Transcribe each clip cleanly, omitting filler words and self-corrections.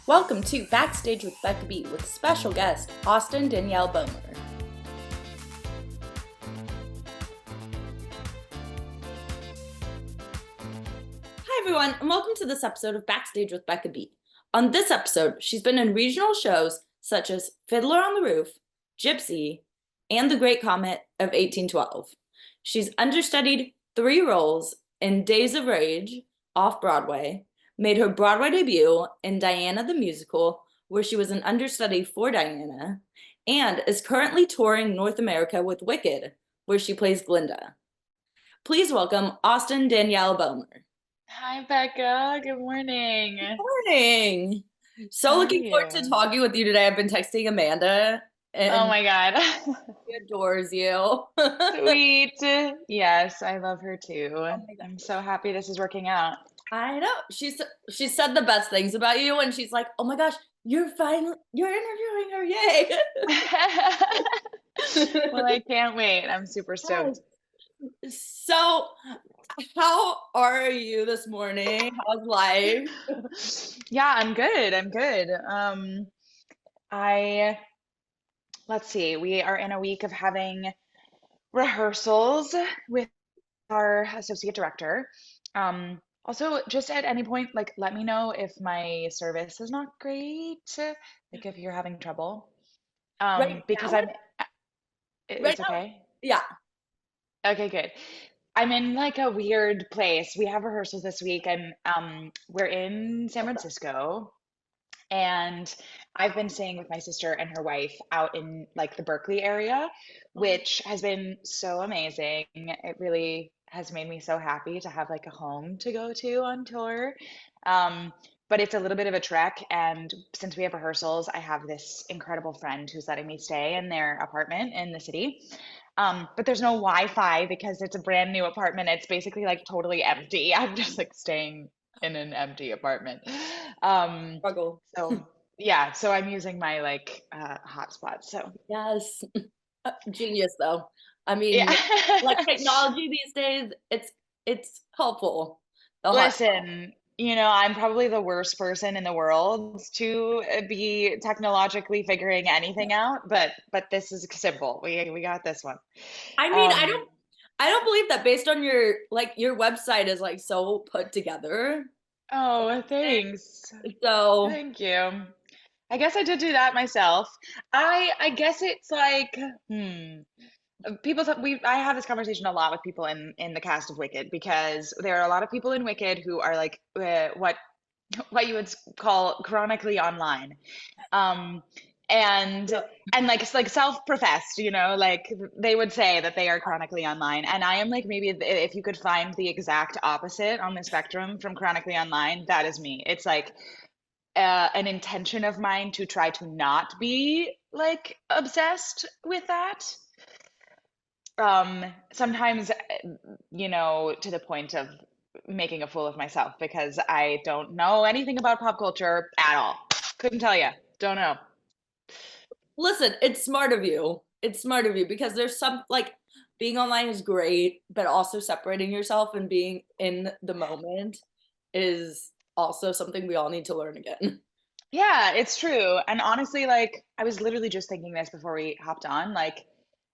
Welcome to Backstage with Becca B with special guest Austen Danielle Bohmer. Hi everyone, and welcome to this episode of Backstage with Becca B. On this episode, she's been in regional shows such as Fiddler on the Roof, Gypsy, and The Great Comet of 1812. She's understudied 3 roles in Days of Rage, off-Broadway, made her Broadway debut in Diana the Musical, where she was an understudy for Diana, and is currently touring North America with Wicked, where she plays Glinda. Please welcome Austen Danielle Bohmer. Hi, Becca. Good morning. Morning. So How are looking forward to you? talking with you today. I've been texting Amanda, Oh and my God. she adores you. Sweet. Yes, I love her too. Oh my I'm God. so happy this is working out. I know. She said the best things about you, and she's like, "Oh my gosh, you're interviewing her, yay!" Well, I can't wait. I'm super Yes. stoked. So, how are you this morning? How's life? Yeah, I'm good. I'm good. I let's see. We are in a week of having rehearsals with our associate director. Also, just at any point, like, let me know if my service is not great, like if you're having trouble. Right Because now, right it's now, okay. yeah. Okay, good. I'm in like a weird place. We have rehearsals this week, and we're in San Francisco, and I've been staying with my sister and her wife out in like the Berkeley area, which has been so amazing. It really has made me so happy to have like a home to go to on tour. Um, but it's a little bit of a trek, and since we have rehearsals, I have this incredible friend who's letting me stay in their apartment in the city. But there's no Wi-Fi because it's a brand new apartment. It's basically like totally empty. I'm just like staying in an empty apartment. Um, Struggle. so yeah, so I'm using my like hotspot. So Yes. Genius though. I yeah. mean, like technology these days, it's helpful. The hot. Listen, I'm probably the worst person in the world to be technologically figuring anything out, but this is simple. We got this one. I mean, Um, I don't believe that based on your website is like so put together. oh, thanks. So Thank you. I guess I did do that myself. I guess it's like, hmm. People we I have this conversation a lot with people in the cast of Wicked because there are a lot of people in Wicked who are like what you would call chronically online. Um and and like it's like self-professed, like they would say that they are chronically online, and I am like, maybe if you could find the exact opposite on the spectrum from chronically online, that is me. It's like an intention of mine to try to not be like obsessed with that. Sometimes, to the point of making a fool of myself because I don't know anything about pop culture at all. Couldn't tell you. Don't know. listen, it's smart of you. It's smart of you because there's some like being online is great, but also separating yourself and being in the moment is also something we all need to learn again. Yeah, it's true. And honestly, like, I was literally just thinking this before we hopped on. Like,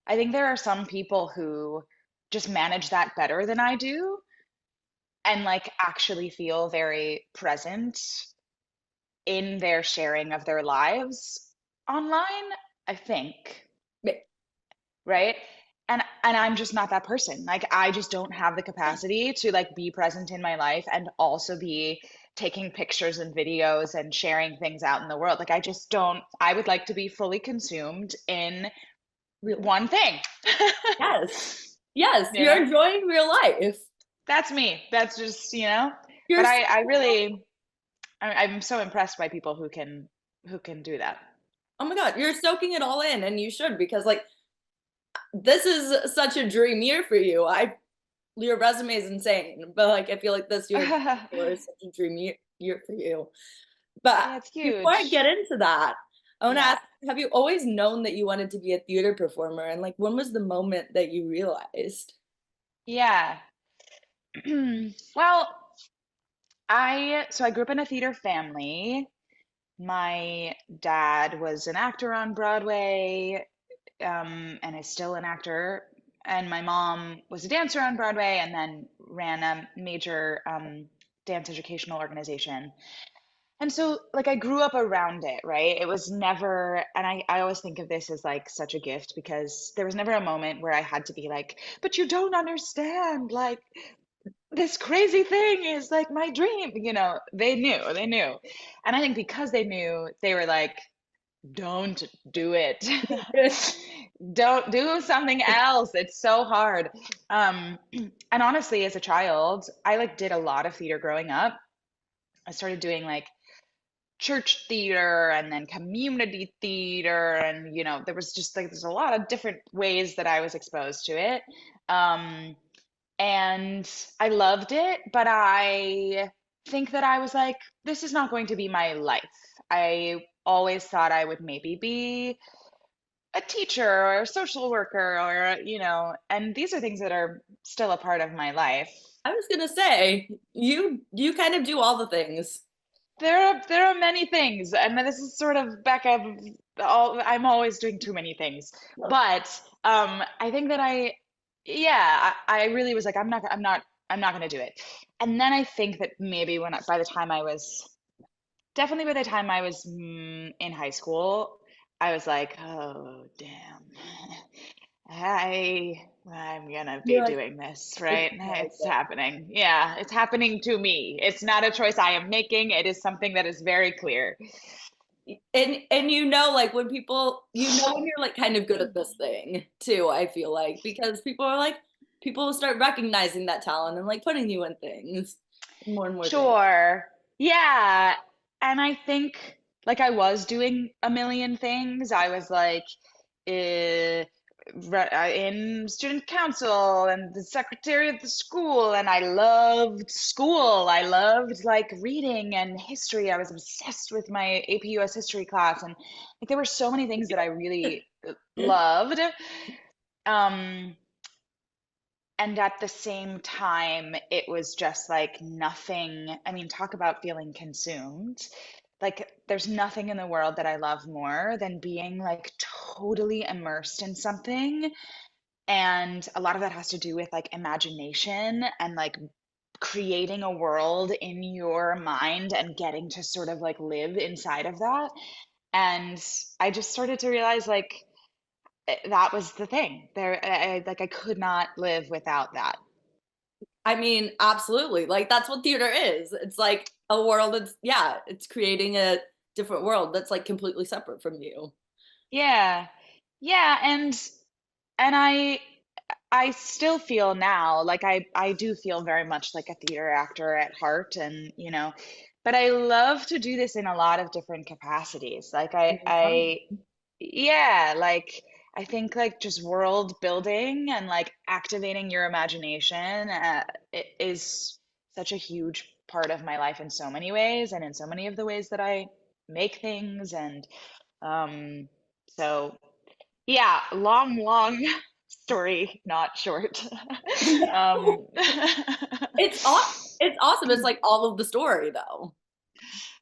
I think there are some people who just manage that better than I do and like actually feel very present in their sharing of their lives online, I think. Right? And I'm just not that person. Like, I just don't have the capacity to like be present in my life and also be taking pictures and videos and sharing things out in the world. Like, I just don't. I would like to be fully consumed in Real. one thing. Yes. Yes, You you're know? enjoying real life. That's me. That's just. You're But so I really I'm so impressed by people who can do that. oh my God, you're soaking it all in, and you should because like this is such a dream year for you. I Your resume is insane, but like I feel like this year in particular is such a year for you. But Yeah, it's before I get huge. into that, I want to Yeah. ask, have you always known that you wanted to be a theater performer? And like when was the moment that you realized? Yeah. Well, I grew up in a theater family. My dad was an actor on Broadway, and is still an actor. And my mom was a dancer on Broadway and then ran a major dance educational organization. And so, like, I grew up around it, right? It was never, and I always think of this as like such a gift because there was never a moment where I had to be like, but you don't understand. Like, this crazy thing is like my dream. They knew. And I think because they knew, they were like, don't do it. Don't do something else. It's so hard. And honestly, as a child, I like did a lot of theater growing up. I started doing like church theater and then community theater, and there was just like there's a lot of different ways that I was exposed to it. Um, and I loved it, but I think that I was like, this is not going to be my life. I always thought I would maybe be a teacher or a social worker or, and these are things that are still a part of my life. I was gonna say, you kind of do all the things. There are many things, and this is sort of Becca. I'm always doing too many things, but I think that yeah, I really was like, I'm not going to do it. And then I think that maybe by the time I was definitely by the time I was in high school, I was like, oh damn, I'm gonna be You're like, doing this, it's right? like It's happening. Yeah, it's happening to me. It's not a choice I am making. It is something that is very clear. and like when people when you're like kind of good at this thing too, I feel like, because people will start recognizing that talent and like putting you in things, more and more things. Sure. Yeah. And I think like I was doing a million things. I was like eh, in student council and the secretary of the school, and I loved school. I loved like reading and history. I was obsessed with my AP US history class, and like there were so many things that I really loved. Um, and at the same time, it was just like nothing. I mean, talk about feeling consumed. Like, there's nothing in the world that I love more than being like totally immersed in something. And a lot of that has to do with like imagination and like creating a world in your mind and getting to sort of like live inside of that. And I just started to realize like that was the thing. Like I could not live without that. I mean, absolutely. Like that's what theater is. It's like a world that's, yeah, it's creating a different world that's like completely separate from you. Yeah. Yeah, and I still feel now like I do feel very much like a theater actor at heart, and but I love to do this in a lot of different capacities. Like yeah, like I think like just world building and like activating your imagination is such a huge part of my life in so many ways, and in so many of the ways that I make things. And um so yeah, long story, not short. Um, It's awesome. It's like all of the story though.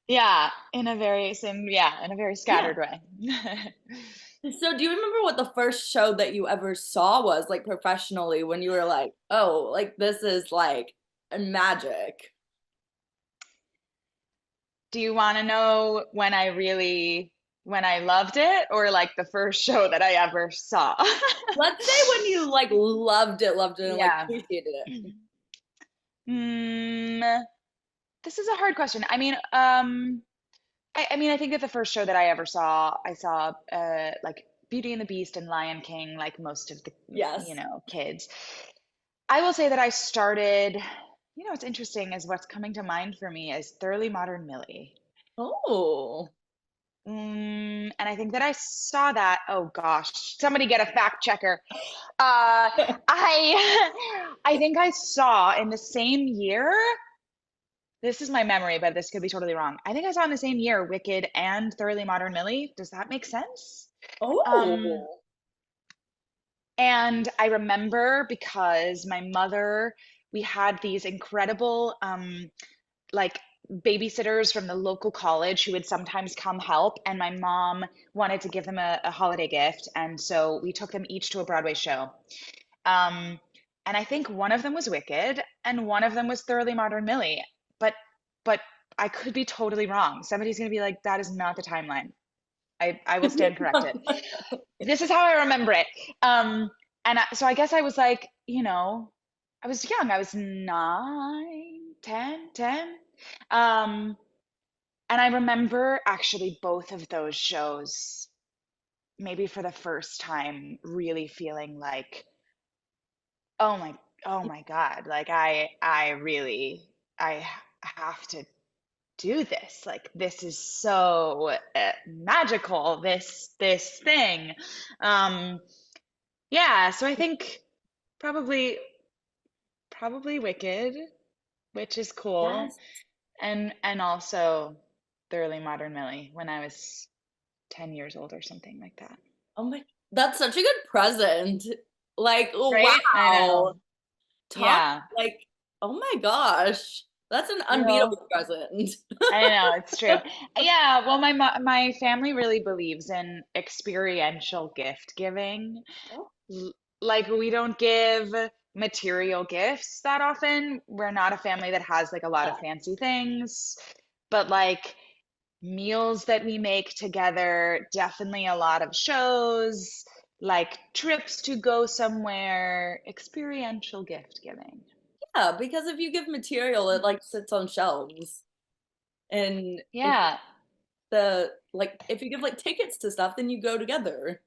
yeah, in a very Yeah. scattered way. So do you remember what the first show that you ever saw was, like professionally, when you were like, oh, like this is like magic? Do you want to know when I loved it, or like the first show that I ever saw? Let's say when you like loved it and like Yeah. appreciated it. Mm, this is a hard question. I mean, I think that the first show that I saw like Beauty and the Beast and Lion King, like most of the, Yes. kids. I will say that I started, what's interesting is what's coming to mind for me is Thoroughly Modern Millie. Oh. And I think that I saw that. Oh gosh, somebody get a fact checker. I think I saw in the same year. This is my memory, but this could be totally wrong. I think I saw in the same year Wicked and Thoroughly Modern Millie. Does that make sense? Um, Oh. and I remember because my mother, we had these incredible like babysitters from the local college who would sometimes come help, and my mom wanted to give them a holiday gift, and so we took them each to a Broadway show. Um, and I think one of them was Wicked, and one of them was Thoroughly Modern Millie. But but I could be totally wrong. Somebody's gonna be like, that is not the timeline. I will stand corrected. This is how I remember it. So I guess I was like, I was young. I was 9, 10, 10. Um, and I remember actually both of those shows, maybe for the first time, really feeling like, oh my, oh my God, like I really, have to do this. Like this is so magical. This thing. Um, yeah. So I think probably probably Wicked, which is cool, Yes. and also Thoroughly Modern Millie when I was 10 years old or something like that. Oh my, that's such a good present. Like, Right? I wow. know. Talk Yeah. like, oh my gosh. That's an Well, unbeatable present. I know, it's true. Yeah, well, my family really believes in experiential gift giving. Like we don't give material gifts that often. We're not a family that has like a lot of fancy things, but like meals that we make together, definitely a lot of shows, like trips to go somewhere, experiential gift giving. Yeah, because if you give material, it like sits on shelves. And if Yeah, if you give like tickets to stuff, then you go together.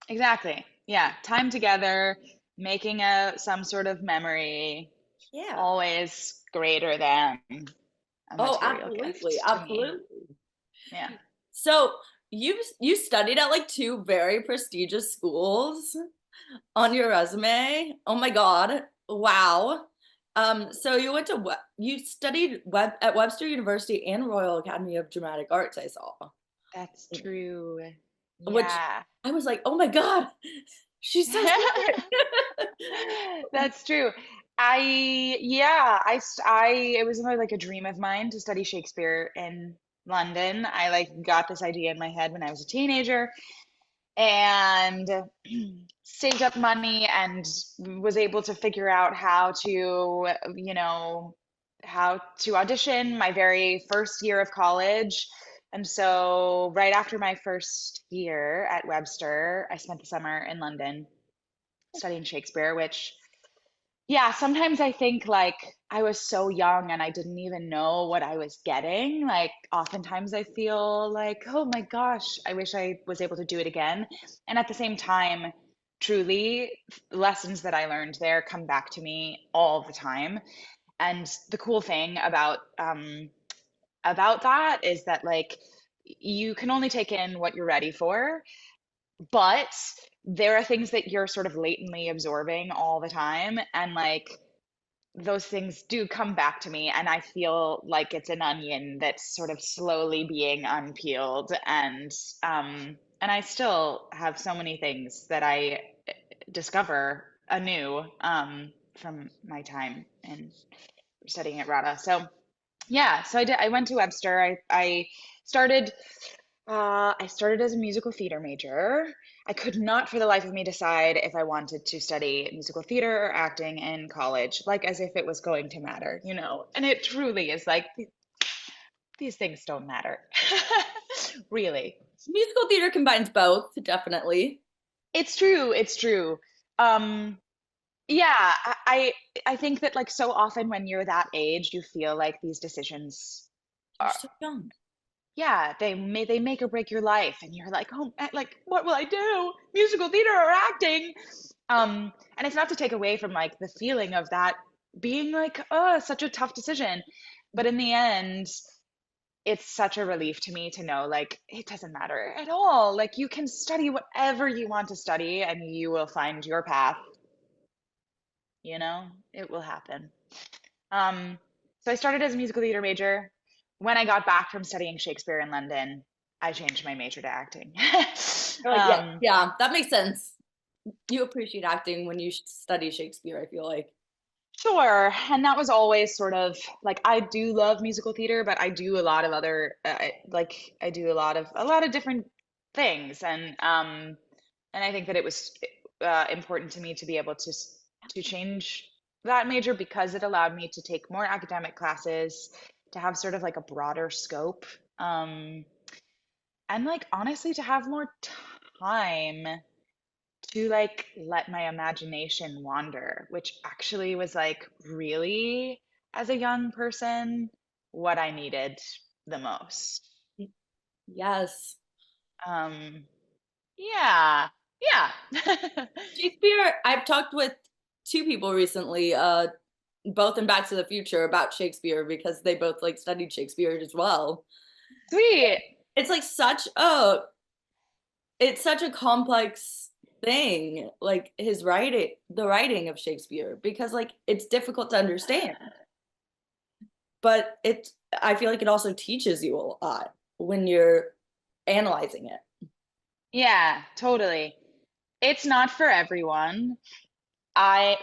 exactly. Yeah, time together, making a some sort of memory, Yeah. always greater than a Oh, material absolutely. gift to me. Absolutely. Yeah. So you studied at like two very prestigious schools on your resume. Oh my God. Wow. So you went to you studied at Webster University and Royal Academy of Dramatic Arts, I saw. That's true. Which Yeah. I was like, oh my God, she's so smart. That's true. It was like a dream of mine to study Shakespeare in London. I like got this idea in my head when I was a teenager and saved up money and was able to figure out how to audition my very first year of college. And so, right after my first year at Webster, I spent the summer in London studying Shakespeare, which, yeah, sometimes I think like I was so young and I didn't even know what I was getting. Like, oftentimes I feel like, oh my gosh, I wish I was able to do it again. And at the same time, truly, lessons that I learned there come back to me all the time. And the cool thing about that is that like you can only take in what you're ready for, but there are things that you're sort of latently absorbing all the time, and like those things do come back to me, and I feel like it's an onion that's sort of slowly being unpeeled, and I still have so many things that I discover anew from my time in studying at RADA. So yeah, so I went to Webster. Started I started as a musical theater major. I could not for the life of me decide if I wanted to study musical theater or acting in college, like as if it was going to matter, you know. And it truly is like these things don't matter. Really. Musical theater combines both, definitely. It's true, it's true. Um, yeah, I think that like so often when you're that age, you feel like these decisions You're are, so young. yeah, they make or break your life, and you're like, oh, like what will I do? Musical theater or acting? And it's not to take away from like the feeling of that being like, oh, such a tough decision, but in the end, it's such a relief to me to know like it doesn't matter at all. Like you can study whatever you want to study, and you will find your path. You know, it will happen. Um, so I started as a musical theater major. When I got back from studying Shakespeare in London, I changed my major to acting. You're like, yeah, um, yeah, that makes sense. You appreciate acting when you study Shakespeare, I feel like. Sure. And that was always sort of like I do love musical theater, but I do a lot of other I do a lot of different things and I think that it was important to me to be able to change that major because it allowed me to take more academic classes, to have sort of like a broader scope, um, and like honestly to have more time to like let my imagination wander, which actually was like really, as a young person, what I needed the most. Yes. Um, yeah, yeah. Shakespeare, I've talked with two people recently, both in Back to the Future about Shakespeare because they both like studied Shakespeare as well. Sweet. It's like it's such a complex thing, like the writing of Shakespeare, because like it's difficult to understand, but I feel like it also teaches you a lot when you're analyzing it. Yeah, totally. It's not for everyone. I'm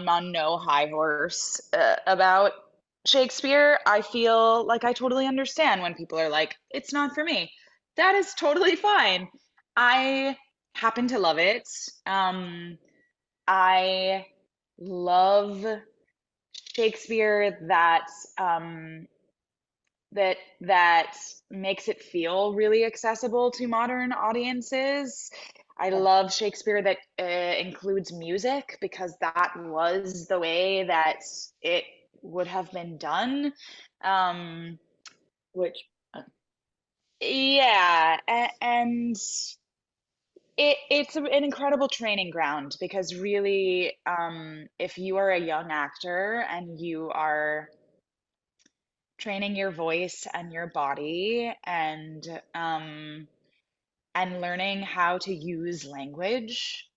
on no high horse about Shakespeare. I feel like I totally understand when people are like, it's not for me. That is totally fine. I happen to love it. Um, I love Shakespeare um, that makes it feel really accessible to modern audiences. I love Shakespeare that includes music because that was the way that it would have been done. Um, Which yeah, and it's an incredible training ground because really, if you are a young actor and you are training your voice and your body and learning how to use language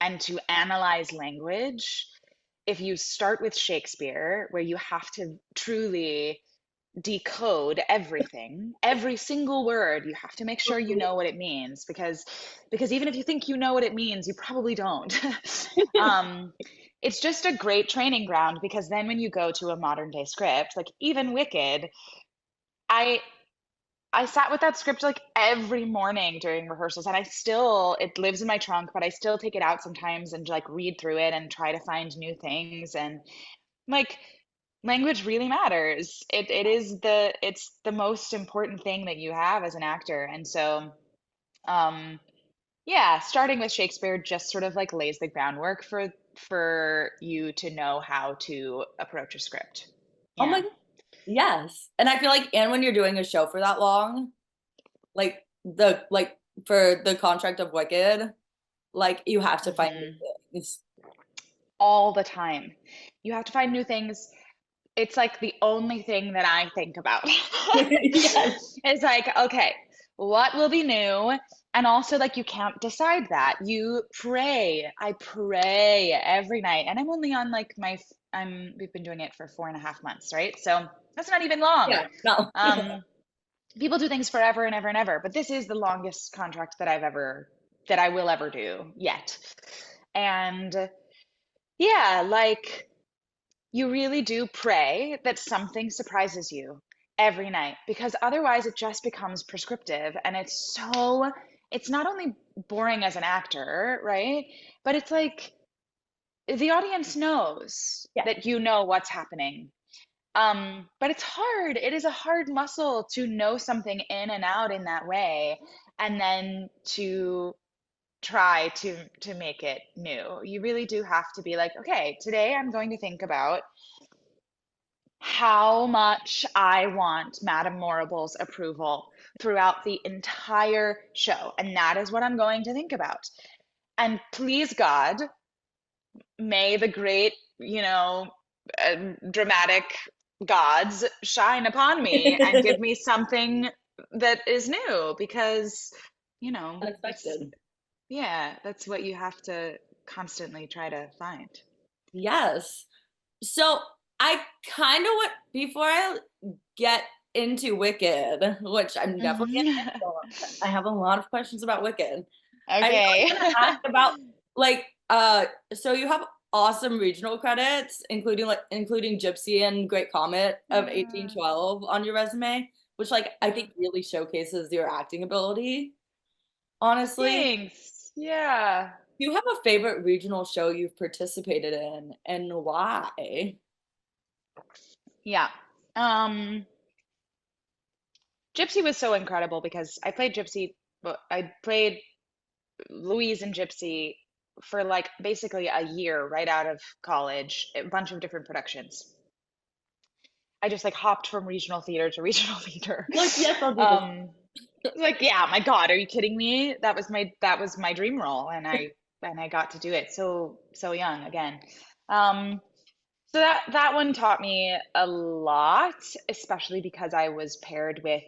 and to analyze language. If you start with Shakespeare, where you have to truly decode everything, every single word, you have to make sure you know what it means because even if you think you know what it means, you probably don't. um, it's just a great training ground because then when you go to a modern day script, like even Wicked, I I sat with that script like every morning during rehearsals, and it lives in my trunk, but I still take it out sometimes and like read through it and try to find new things. And like, language really matters. It's the most important thing that you have as an actor. And so, um, yeah, starting with Shakespeare just sort of like lays the groundwork for you to know how to approach a script. oh my Yeah. yes, and I feel like and when you're doing a show for that long, like for the contract of Wicked, like you have to find new hmm things. All the time. You have to find new things. It's like the only thing that I think about. Yes. It's like, okay, what will be new? And also, like, you can't decide that. You pray. I pray every night. And I'm only on like we've been doing it for 4.5 months, right? So that's not even long. Yeah. No. Um, People do things forever and ever and ever, but this is the longest contract that I will ever do yet. And yeah, like, you really do pray that something surprises you every night because otherwise it just becomes prescriptive and it's not only boring as an actor, right? But it's like the audience knows Yeah. that you know what's happening. But it's hard. It is a hard muscle to know something in and out in that way and then to try to make it new. You really do have to be like, okay, today I'm going to think about how much I want Madame Morrible's approval throughout the entire show. And that is what I'm going to think about. And please God, may the great, dramatic gods shine upon me and give me something that is new because, that's, Unexpected. yeah, that's what you have to constantly try to find. Yes. So I kind of want before I get into Wicked, which I'm definitely getting Mhm. into, I have a lot of questions about Wicked. I really Okay. want to ask about like so you have awesome regional credits, including Gypsy and Great Comet of Yeah. 1812 on your resume, which like I Yeah. think really showcases your acting ability, honestly. Thanks. Yeah. Do you have a favorite regional show you've participated in and why? Yeah. Um, Gypsy was so incredible because I played Gypsy, but I played Louise and Gypsy for like basically a year right out of college, a bunch of different productions. I just like hopped from regional theater to regional theater. Like, yes, I'll do this. Um, like, yeah, my God, are you kidding me? That was my dream role, and I got to do it so young again. Um, so that one taught me a lot, especially because I was paired with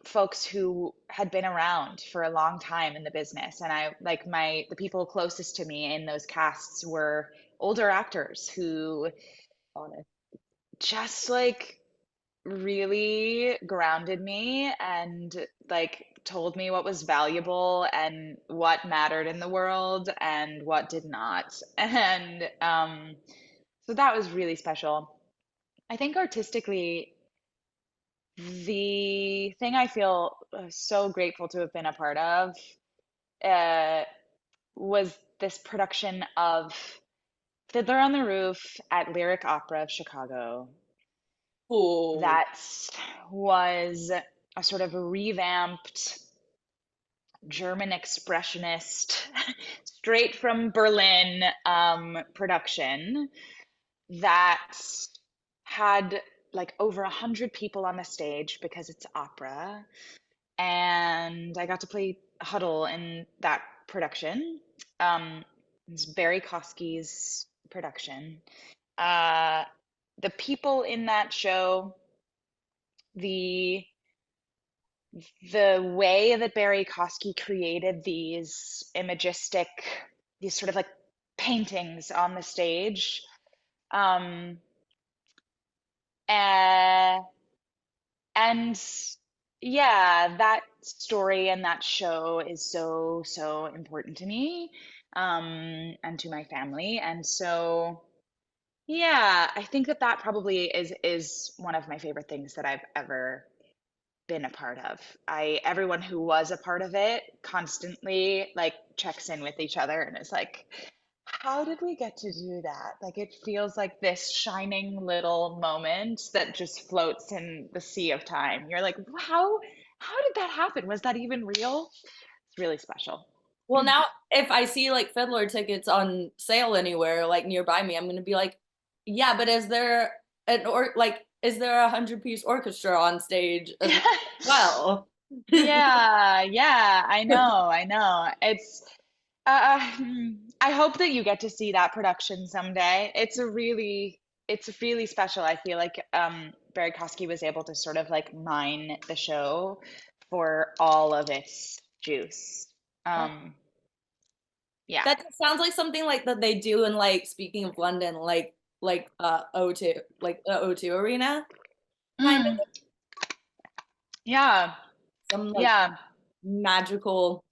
folks who had been around for a long time in the business, and I like the people closest to me in those casts were older actors who Honest. just like really grounded me and like told me what was valuable and what mattered in the world and what did not. And so that was really special. I think artistically, the thing I feel so grateful to have been a part of uh, was this production of Fiddler on the Roof at Lyric Opera of Chicago. Cool. That was a sort of revamped German expressionist, straight from Berlin production that had like over 100 people on the stage because it's opera. And I got to play Huddle in that production. It's Barry Kosky's production. Uh, the people in that show, the the way that Barry Kosky created these imagistic, these sort of like paintings on the stage, um, uh, and yeah, that story and that show is so important to me, and to my family. And so, yeah, I think that that probably is one of my favorite things that I've ever been a part of. Everyone who was a part of it constantly like checks in with each other and is like, how did we get to do that? Like it feels like this shining little moment that just floats in the sea of time. You're like, how did that happen? Was that even real? It's really special. Well, now if I see like Fiddler tickets on sale anywhere like nearby me, I'm gonna be like, yeah, but is there is there 100-piece orchestra on stage as well? Yeah, yeah, I know. I hope that you get to see that production someday. It's really special. I feel like Barry Kosky was able to sort of like mine the show for all of its juice. Oh, Um, yeah. that sounds like something like that they do in like speaking of London, O2, like the O2 arena, kind of Mm, yeah. some like Yeah. magical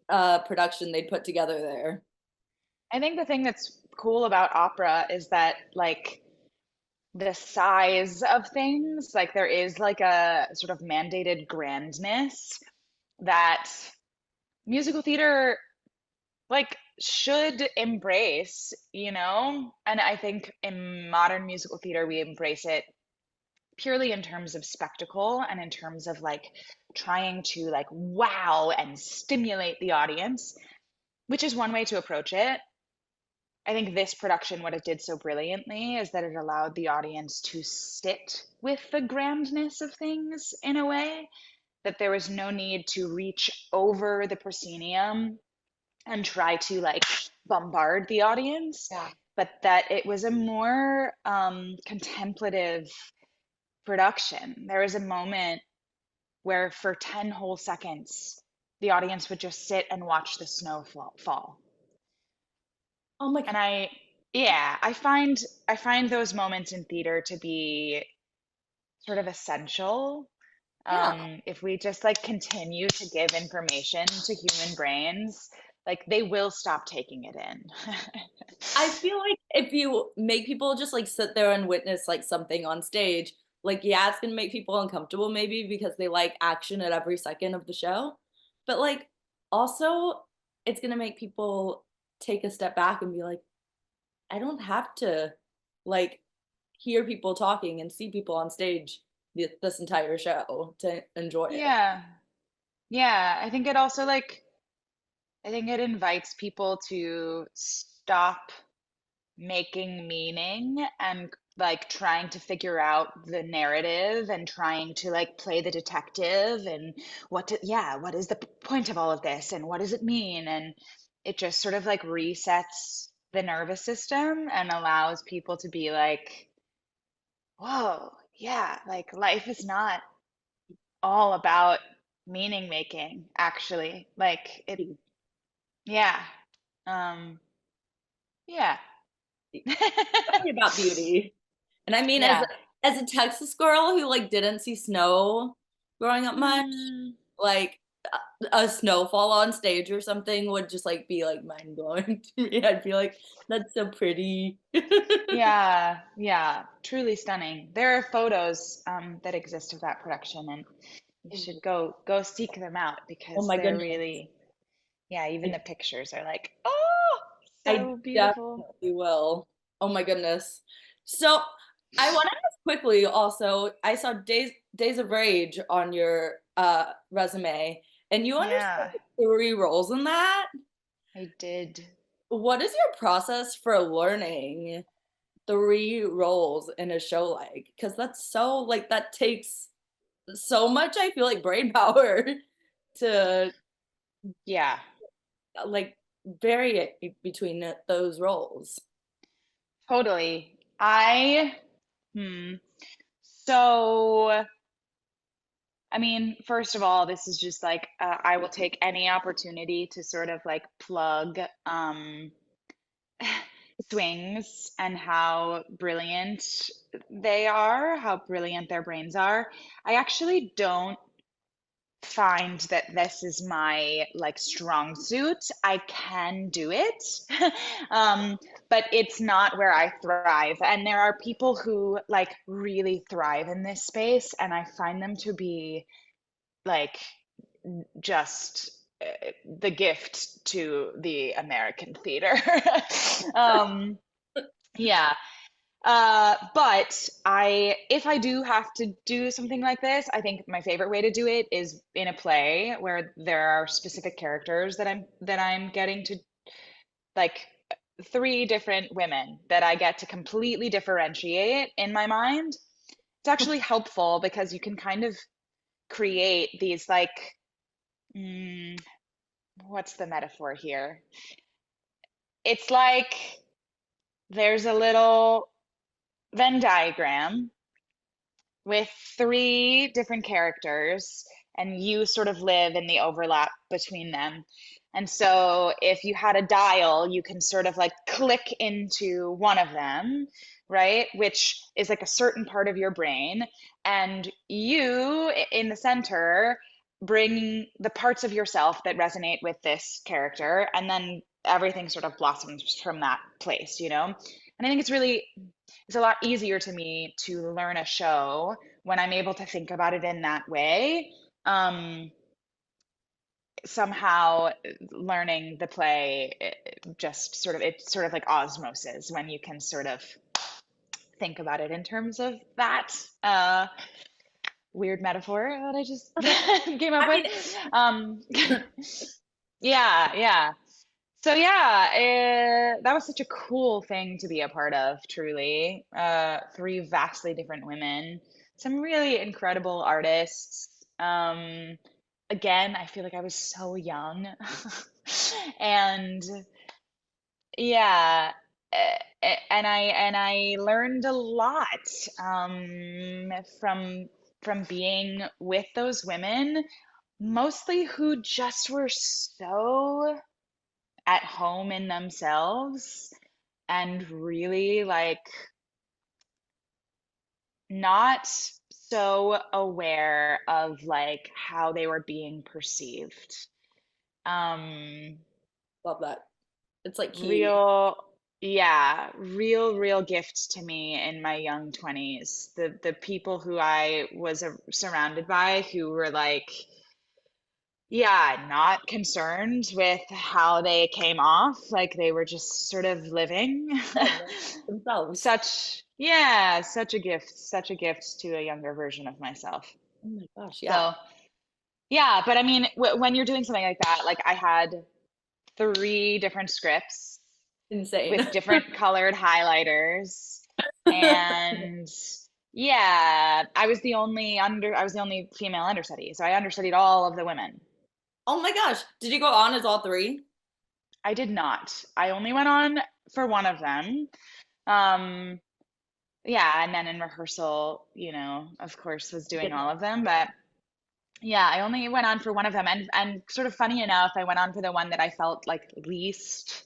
production they put together there. I think the thing that's cool about opera is that like the size of things, like there is like a sort of mandated grandness that musical theater like should embrace, you know? And I think in modern musical theater we embrace it purely in terms of spectacle and in terms of like trying to like wow and stimulate the audience, which is one way to approach it. I think this production, what it did so brilliantly is that it allowed the audience to sit with the grandness of things in a way that there was no need to reach over the proscenium and try to like bombard the audience, Yeah. but that it was a more contemplative production. There was a moment where for 10 whole seconds, the audience would just sit and watch the snow fall. Oh my God. And yeah, I find those moments in theater to be sort of essential. Yeah. If we just like continue to give information to human brains Like they will stop taking it in. I feel like if you make people just like sit there and witness like something on stage, like yeah, it's gonna make people uncomfortable maybe because they like action at every second of the show. But like also it's gonna make people take a step back and be like, I don't have to like hear people talking and see people on stage this entire show to enjoy it. Yeah. Yeah. I think it invites people to stop making meaning and like trying to figure out the narrative and trying to like play the detective and what is the point of all of this and what does it mean? And it just sort of like resets the nervous system and allows people to be like, whoa, yeah, like life is not all about meaning making, actually. Like it, yeah. Um, yeah. Definitely about beauty. And I mean, Yeah. as a Texas girl who like didn't see snow growing up much, Mm, like a snowfall on stage or something would just like be like mind blowing to me. I'd be like, that's so pretty. yeah, yeah, truly stunning. There are photos that exist of that production, and you should go seek them out Oh because my they're goodness. really, yeah, even I, the pictures are like, oh, I so beautiful. definitely will. Oh my goodness. So I want to ask quickly also, I saw Days of Rage on your resume, and you understood Yeah, three roles in that. I did. What is your process for learning three roles in a show like? Because that's so like that takes so much, I feel like brain power to Yeah, like vary it between those roles. totally. Hmm. So, I mean, first of all, this is just like I will take any opportunity to sort of like plug swings and how brilliant they are, how brilliant their brains are. I actually don't find that this is my like strong suit. I can do it, um, but it's not where I thrive. And there are people who like really thrive in this space, and I find them to be like just the gift to the American theater. um, yeah. But if I do have to do something like this, I think my favorite way to do it is in a play where there are specific characters that I'm getting to like three different women that I get to completely differentiate in my mind. It's actually helpful because you can kind of create these like, mm, what's the metaphor here? It's like there's a little Venn diagram with three different characters, and you sort of live in the overlap between them. And so if you had a dial, you can sort of like click into one of them, right? Which is like a certain part of your brain. And you in the center bring the parts of yourself that resonate with this character, and then everything sort of blossoms from that place, you know? And I think it's a lot easier to me to learn a show when I'm able to think about it in that way. Um, Somehow learning the play just sort of it's sort of like osmosis when you can sort of think about it in terms of that weird metaphor that I just came up I with. mean, Um, yeah, yeah. So yeah, that was such a cool thing to be a part of, truly. Three vastly different women, some really incredible artists. Again, I feel like I was so young. And yeah, and I learned a lot from being with those women, mostly who just were so at home in themselves and really like not so aware of like how they were being perceived. Um, Love that. It's like key. Real, yeah, real gift to me in my young 20s. The people who I was surrounded by who were like, yeah, not concerned with how they came off, like they were just sort of living. Yeah, themselves. Such a gift to a younger version of myself. Oh my gosh, yeah. So, yeah, but I mean, w when you're doing something like that, like I had three different scripts Insane. with different colored highlighters. And yeah, I was the only female understudy. So I understudied all of the women. Oh my gosh. Did you go on as all three? I did not. I only went on for one of them. Um, yeah, and then in rehearsal, of course, was doing Did all not. of them. But yeah, I only went on for one of them. And sort of funny enough, I went on for the one that I felt like least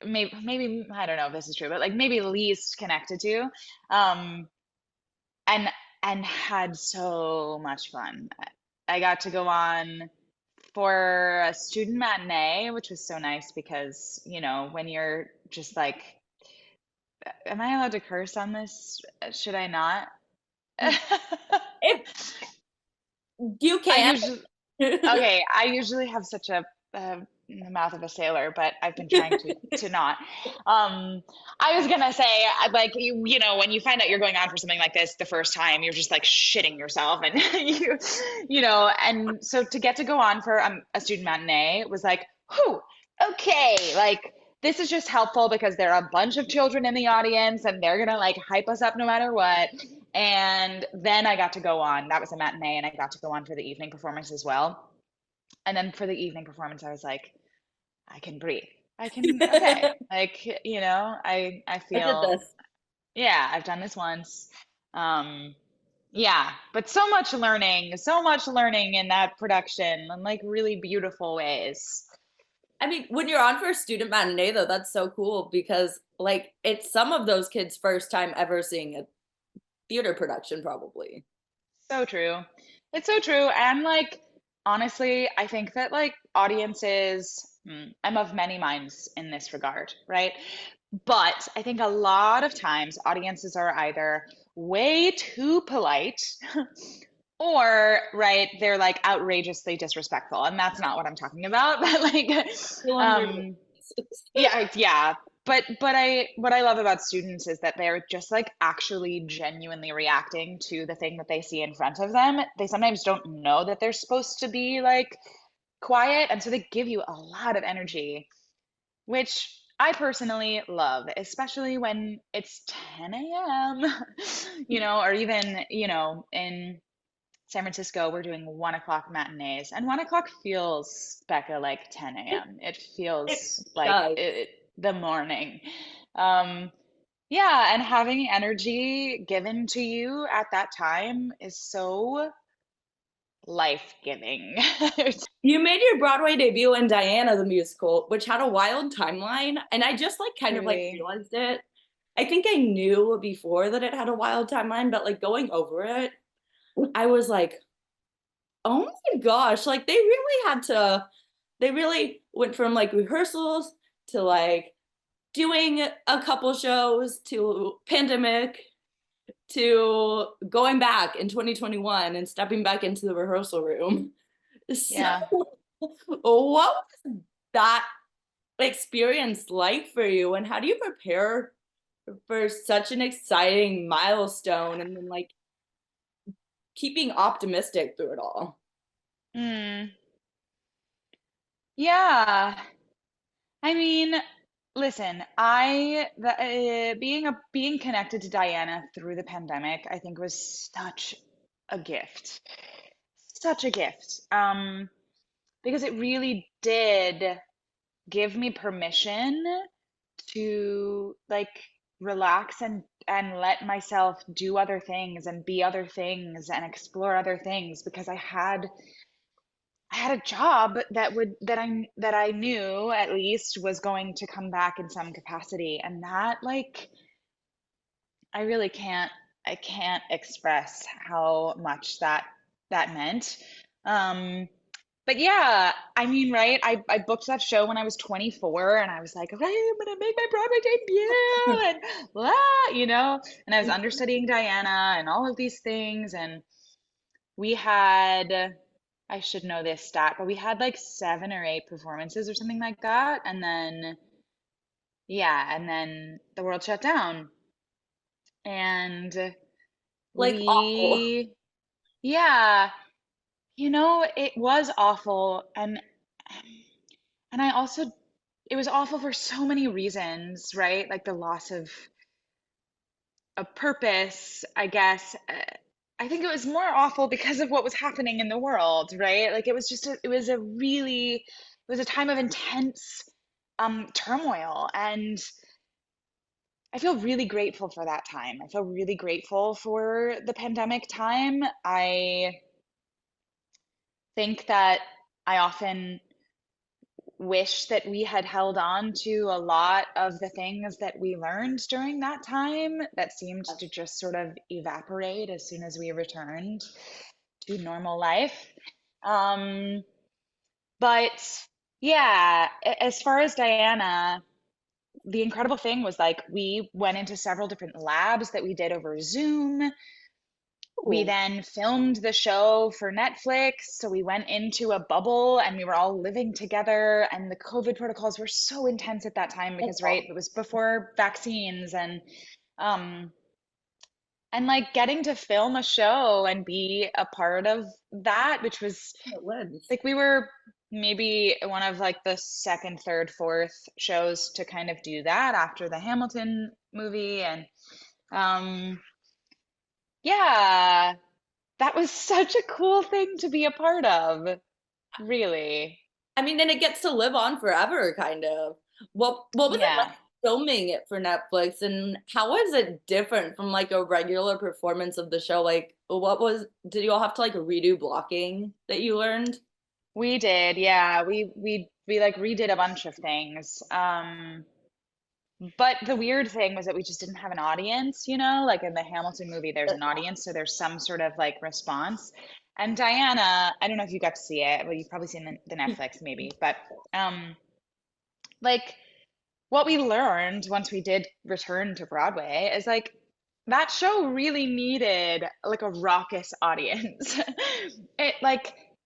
maybe I don't know if this is true, but like maybe least connected to, um, and had so much fun. I got to go on for a student matinee, which was so nice because, when you're just like, am I allowed to curse on this? Should I not? If you I can. usually Okay, I usually have such the mouth of a sailor, but I've been trying to not. Um, I was gonna say, like when you find out you're going on for something like this the first time, you're just like shitting yourself, and and so to get to go on for a student matinee was like, whew, okay, like this is just helpful because there are a bunch of children in the audience, and they're gonna like hype us up no matter what. And then I got to go on. That was a matinee, and I got to go on for the evening performance as well. And then for the evening performance, I was like, I can breathe. I can, okay. Like, I I did feel, this. yeah, I've done this once. Um, yeah, but so much learning in that production in like really beautiful ways. I mean, when you're on for a student matinee, though, that's so cool because, like, it's some of those kids' first time ever seeing a theater production, probably. So true. It's so true. And like, honestly, I think that like audiences, I'm of many minds in this regard, right? But I think a lot of times audiences are either way too polite or, right, they're like outrageously disrespectful. And that's not what I'm talking about. But like, Feel on your um, yeah. But what I love about students is that they're just like actually genuinely reacting to the thing that they see in front of them. They sometimes don't know that they're supposed to be like quiet, and so they give you a lot of energy, which I personally love, especially when it's 10 a.m., or even, in San Francisco, we're doing 1 o'clock matinees, and 1 o'clock feels, Becca, like 10 a.m. It it feels like does. the morning. Um, yeah, and having energy given to you at that time is so life-giving. You made your Broadway debut in Diana the musical, which had a wild timeline, and I just like kind of like Truly. realized it. I think I knew before that it had a wild timeline, but like going over it, I was like, oh my gosh, like they really went from like rehearsals to like doing a couple shows to pandemic to going back in 2021 and stepping back into the rehearsal room. So, Yeah. what was that experience like for you, and how do you prepare for such an exciting milestone and then like keeping optimistic through it all? Mm. Yeah. I mean, listen, being connected to Diana through the pandemic, I think was such a gift. Such a gift. Because it really did give me permission to like relax and let myself do other things and be other things and explore other things because I had a job that I knew at least was going to come back in some capacity, and that like I really I can't express how much that meant. Um But yeah, I mean, right? I booked that show when I was 24 and I was like, okay, I'm gonna make my Broadway debut and and I was understudying Diana and all of these things. And we had, I should know this stat, but we had like 7 or 8 performances or something like that. And then, yeah, and then the world shut down. And Like awful. we, yeah, it was awful. And I also, it was awful for so many reasons, right? Like the loss of a purpose, I guess. I think it was more awful because of what was happening in the world, right? Like it was a really, it was a time of intense turmoil. And I feel really grateful for that time. I feel really grateful for the pandemic time. I think that I often wish that we had held on to a lot of the things that we learned during that time that seemed to just sort of evaporate as soon as we returned to normal life. Um, but yeah, as far as Diana, the incredible thing was like we went into several different labs that we did over Zoom. We Ooh. then filmed the show for Netflix. So we went into a bubble and we were all living together. And the COVID protocols were so intense at that time That's because, right, awful. it was before vaccines um, and like getting to film a show and be a part of that, which was It lives. like we were maybe one of like the second, third, fourth shows to kind of do that after the Hamilton movie. And um, yeah, that was such a cool thing to be a part of, really. I mean, and it gets to live on forever, kind of. What was it Yeah. like filming it for Netflix, and how was it different from like a regular performance of the show? Like, did you all have to like redo blocking that you learned? We did. Yeah. We like redid a bunch of things. But the weird thing was that we just didn't have an audience, like in the Hamilton movie, there's an audience, so there's some sort of like response. And Diana, I don't know if you got to see it. Well, you've probably seen the Netflix maybe, but like what we learned once we did return to Broadway is like that show really needed like a raucous audience.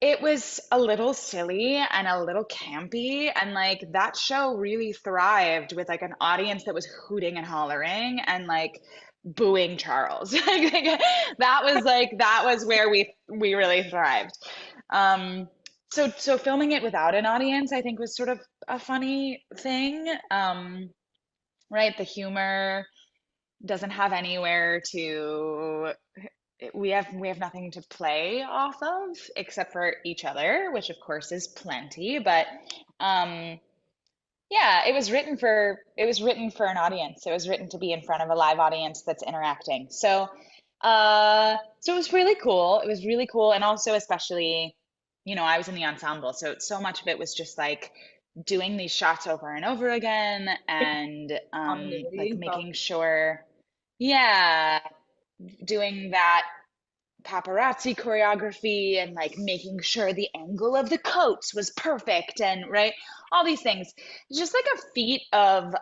It was a little silly and a little campy, and like that show really thrived with like an audience that was hooting and hollering and like booing Charles. That was where we really thrived. So filming it without an audience, I think was sort of a funny thing. Right? The humor doesn't have anywhere to we have nothing to play off of except for each other, which of course is plenty, but um yeah, it was written for an audience. It was written to be in front of a live audience that's interacting. So it was really cool. It was really cool. And also especially, I was in the ensemble, so much of it was just like doing these shots over and over again and like Continuity. making sure, yeah, doing that paparazzi choreography and like making sure the angle of the coats was perfect and right, all these things. It's just like a feat of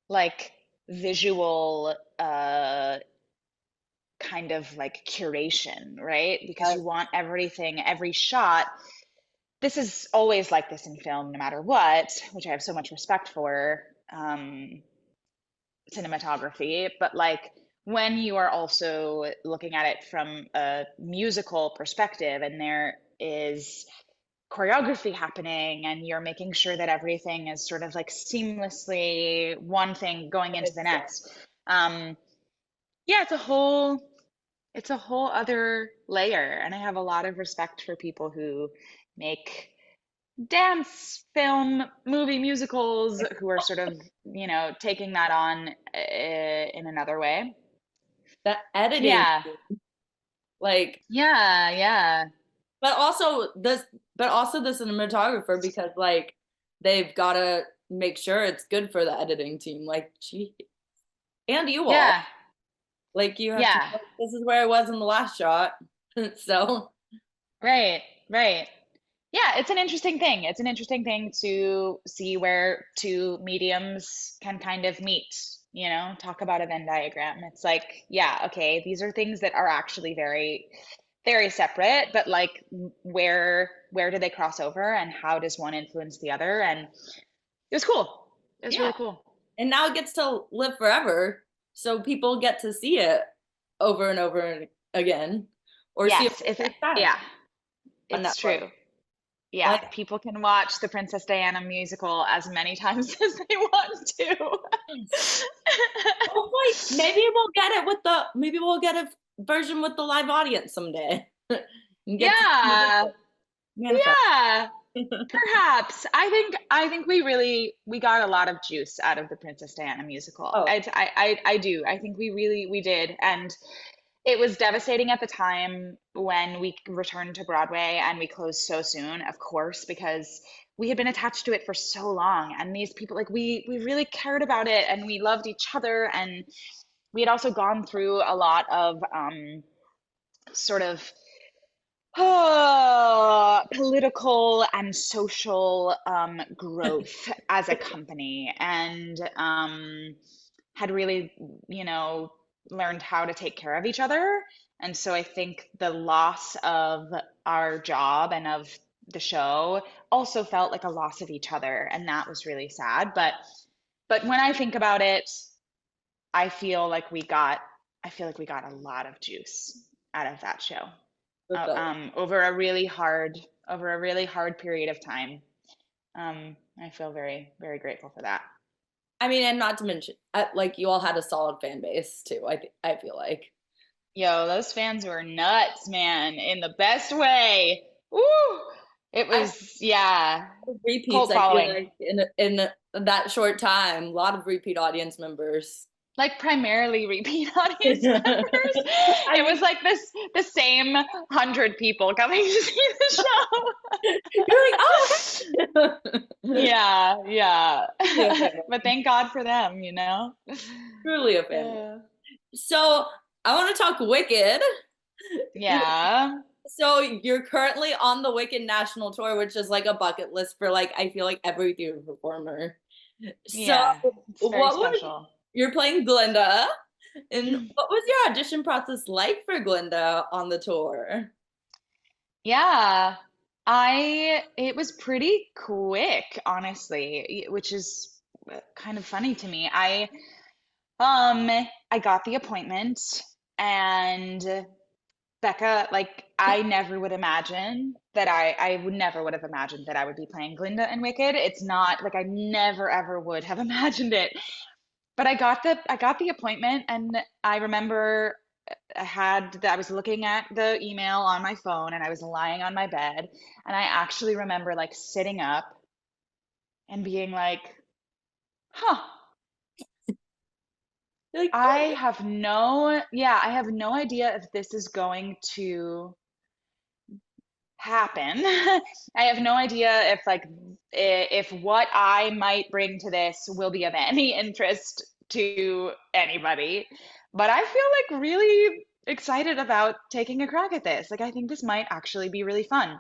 like visual kind of like curation, right? Because you want everything, every shot. This is always like this in film, no matter what, which I have so much respect for. Cinematography, but like when you are also looking at it from a musical perspective and there is choreography happening and you're making sure that everything is sort of like seamlessly one thing going into the next. Um, yeah, it's a whole other layer, and I have a lot of respect for people who make dance, film, movie, musicals who are sort of, taking that on in another way. The editing, Yeah. like, Yeah, yeah. but also this, but also the cinematographer, because like they've got to make sure it's good for the editing team. Like, gee, and you all, Yeah. like, you have to. Yeah. This is where I was in the last shot, so Right. Right. Yeah, it's an interesting thing. It's an interesting thing to see where two mediums can kind of meet, talk about a Venn diagram. It's like, yeah, okay, these are things that are actually very, very separate, but like where do they cross over and how does one influence the other? And it was cool. It was Yeah. really cool. And now it gets to live forever. So people get to see it over and over again or see it Yes, for if the first time yeah, on it's Netflix. true. Yeah, Like, people can watch the Princess Diana musical as many times as they want to. hopefully, maybe we'll get a version with the live audience someday. And get to see Yeah, it manifest. yeah, perhaps. I think we got a lot of juice out of the Princess Diana musical. Oh, I do. I think we did. And it was devastating at the time when we returned to Broadway and we closed so soon, of course, because we had been attached to it for so long. And these people, like we really cared about it and we loved each other. And we had also gone through a lot of sort of political and social growth as a company, and had really, you know, learned how to take care of each other. And so I think the loss of our job and of the show also felt like a loss of each other, and that was really sad. But when I think about it, I feel like we got I feel like we got a lot of juice out of that show with the, over a really hard period of time. I feel very, very grateful for that. I mean, and not to mention, like you all had a solid fan base too. I feel like Yo, those fans were nuts, man, in the best way. Woo! It I was, yeah, repeats. cult I feel following. like in that short time, a lot of repeat audience members. Like primarily repeat audience members. I It mean, was like the same 100 people coming to see the you're like, oh, show. hey. Yeah, yeah. Truly a fan. But thank God for them, you know? Truly a fan. Uh, So I want to talk Wicked. yeah. So you're currently on the Wicked National Tour, which is like a bucket list for like I feel like every theater performer. So Yeah. It's very what was special. you're playing Glinda, and what was your audition process like for Glinda on the tour? Yeah. It was pretty quick, honestly, which is kind of funny to me. Um, I got the appointment and Becca, like I never would imagine that I would never would have imagined that I would be playing Glinda in Wicked. It's not like I never ever would have imagined it. But I got the appointment and I remember I was looking at the email on my phone and I was lying on my bed and I actually remember like sitting up and being like, "Huh, You're like, I have no idea if this is going to happen. I have no idea if if what I might bring to this will be of any interest to anybody, but I feel like really excited about taking a crack at this. Like I think this might actually be really fun."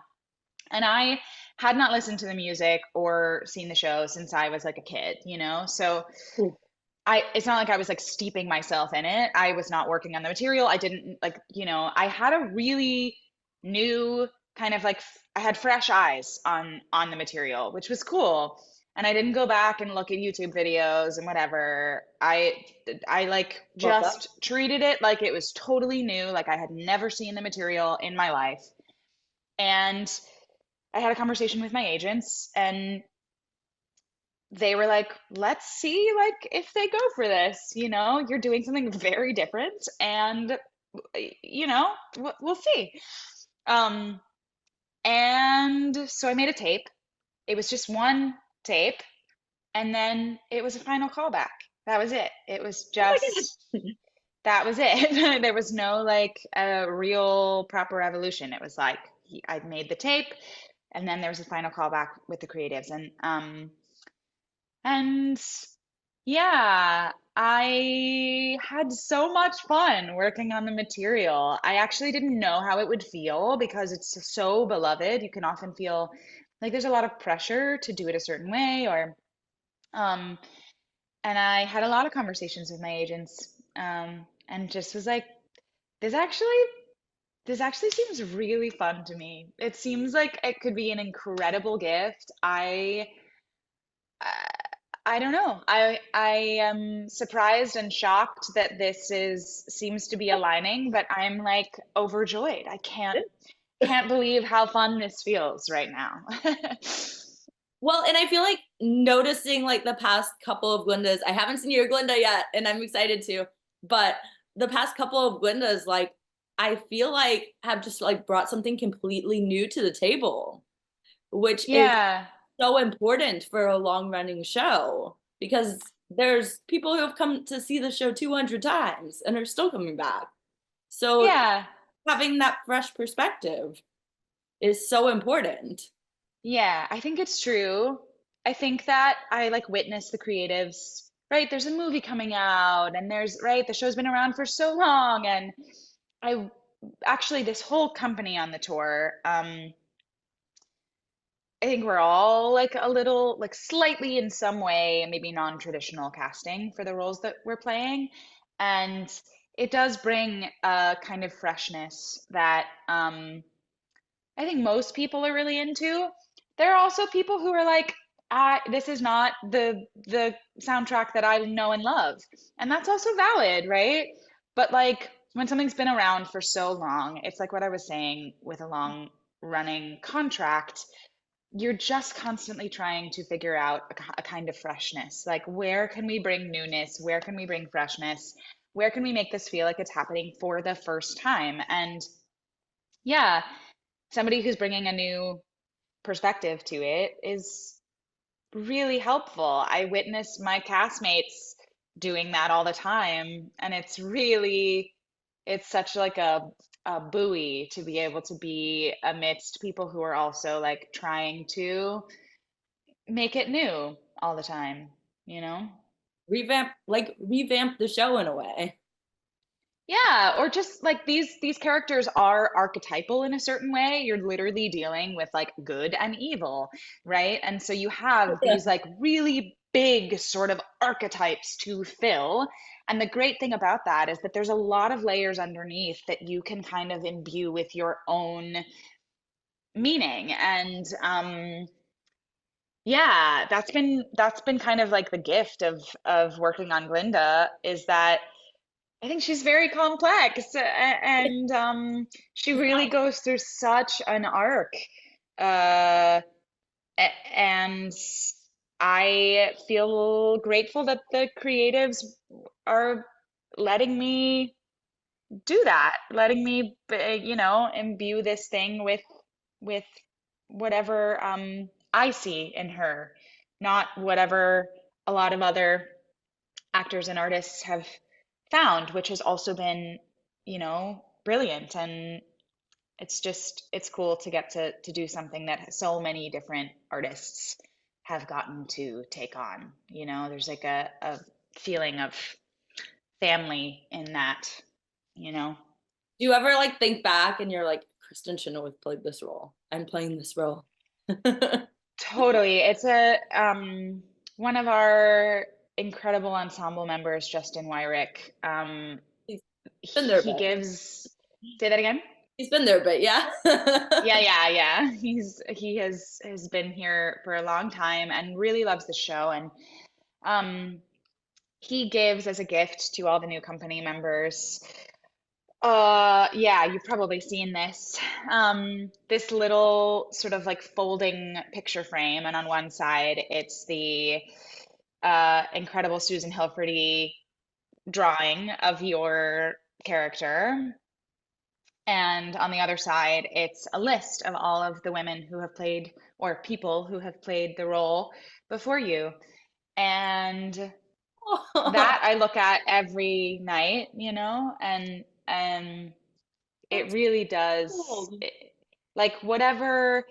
And I had not listened to the music or seen the show since I was like a kid, you know? So oh, it's not like I was like steeping myself in it. I was not working on the material. I didn't like, I had a really new kind of like I had fresh eyes on the material, which was cool. And I didn't go back and look at YouTube videos and whatever. I like love that. just treated it like it was totally new, like I had never seen the material in my life. And I had a conversation with my agents and they were like, let's see like if they go for this, you're doing something very different and we'll see. Um and so I made a tape. It was just one tape and then it was a final callback. That was it. It was Oh my God. just that was it. There was no like a real proper evolution. It was like I made the tape and then there was a final callback with the creatives and yeah, I had so much fun working on the material. I actually didn't know how it would feel because it's so beloved. You can often feel like there's a lot of pressure to do it a certain way, or um, and I had a lot of conversations with my agents, and just was like, this actually this actually seems really fun to me. It seems like it could be an incredible gift. I don't know. I am surprised and shocked that this is seems to be aligning, but I'm like overjoyed. I can't believe how fun this feels right now. Well, and I feel like noticing like the past couple of Glindas, I haven't seen your Glinda yet, and I'm excited to, but the past couple of Glindas, like I feel like have just like brought something completely new to the table, which is Yeah. so important for a long running show because there's people who have come to see the show 200 times and are still coming back. So Yeah. having that fresh perspective is so important. Yeah, I think it's true. I think that I like witness the creatives, right? There's a movie coming out and there's, right, the show's been around for so long and I actually this whole company on the tour, I think we're all like a little, like slightly in some way, maybe non-traditional casting for the roles that we're playing. And it does bring a kind of freshness that I think most people are really into. There are also people who are like, this is not the soundtrack that I know and love. And that's also valid, right? But like when something's been around for so long, it's like what I was saying with a long running contract, you're just constantly trying to figure out a kind of freshness. Like, where can we bring newness? Where can we bring freshness? Where can we make this feel like it's happening for the first time? And yeah, somebody who's bringing a new perspective to it is really helpful. I witness my castmates doing that all the time, and it's such like a buoy to be able to be amidst people who are also like trying to make it new all the time, you know? Revamp the show in a way. Yeah, or just like these characters are archetypal in a certain way. You're literally dealing with like good and evil, right? And so you have these like really big sort of archetypes to fill. And the great thing about that is that there's a lot of layers underneath that you can kind of imbue with your own meaning. And yeah, that's been kind of like the gift of working on Glinda is that I think she's very complex and she really goes through such an arc. Uh, and I feel grateful that the creatives are letting me do that, letting me, imbue this thing with whatever I see in her, not whatever a lot of other actors and artists have found, which has also been, brilliant. And it's cool to get to do something that so many different artists have gotten to take on. There's like a feeling of family in that, you know? Do you ever like think back and you're like, Kristen shouldn't have played this role. I'm playing this role. Totally. It's a one of our incredible ensemble members, Justin Wyrick. He's been there a He bit. gives, say that again? He's been there a bit, yeah. Yeah, yeah, yeah. He has been here for a long time and really loves the show. And um, he gives as a gift to all the new company members. Yeah, you've probably seen this. This little sort of like folding picture frame, and on one side it's the incredible Susan Hilferty drawing of your character. And on the other side, it's a list of all of the women who have played, or people who have played the role before you. And that I look at every night, and it That's really does, cool. like whatever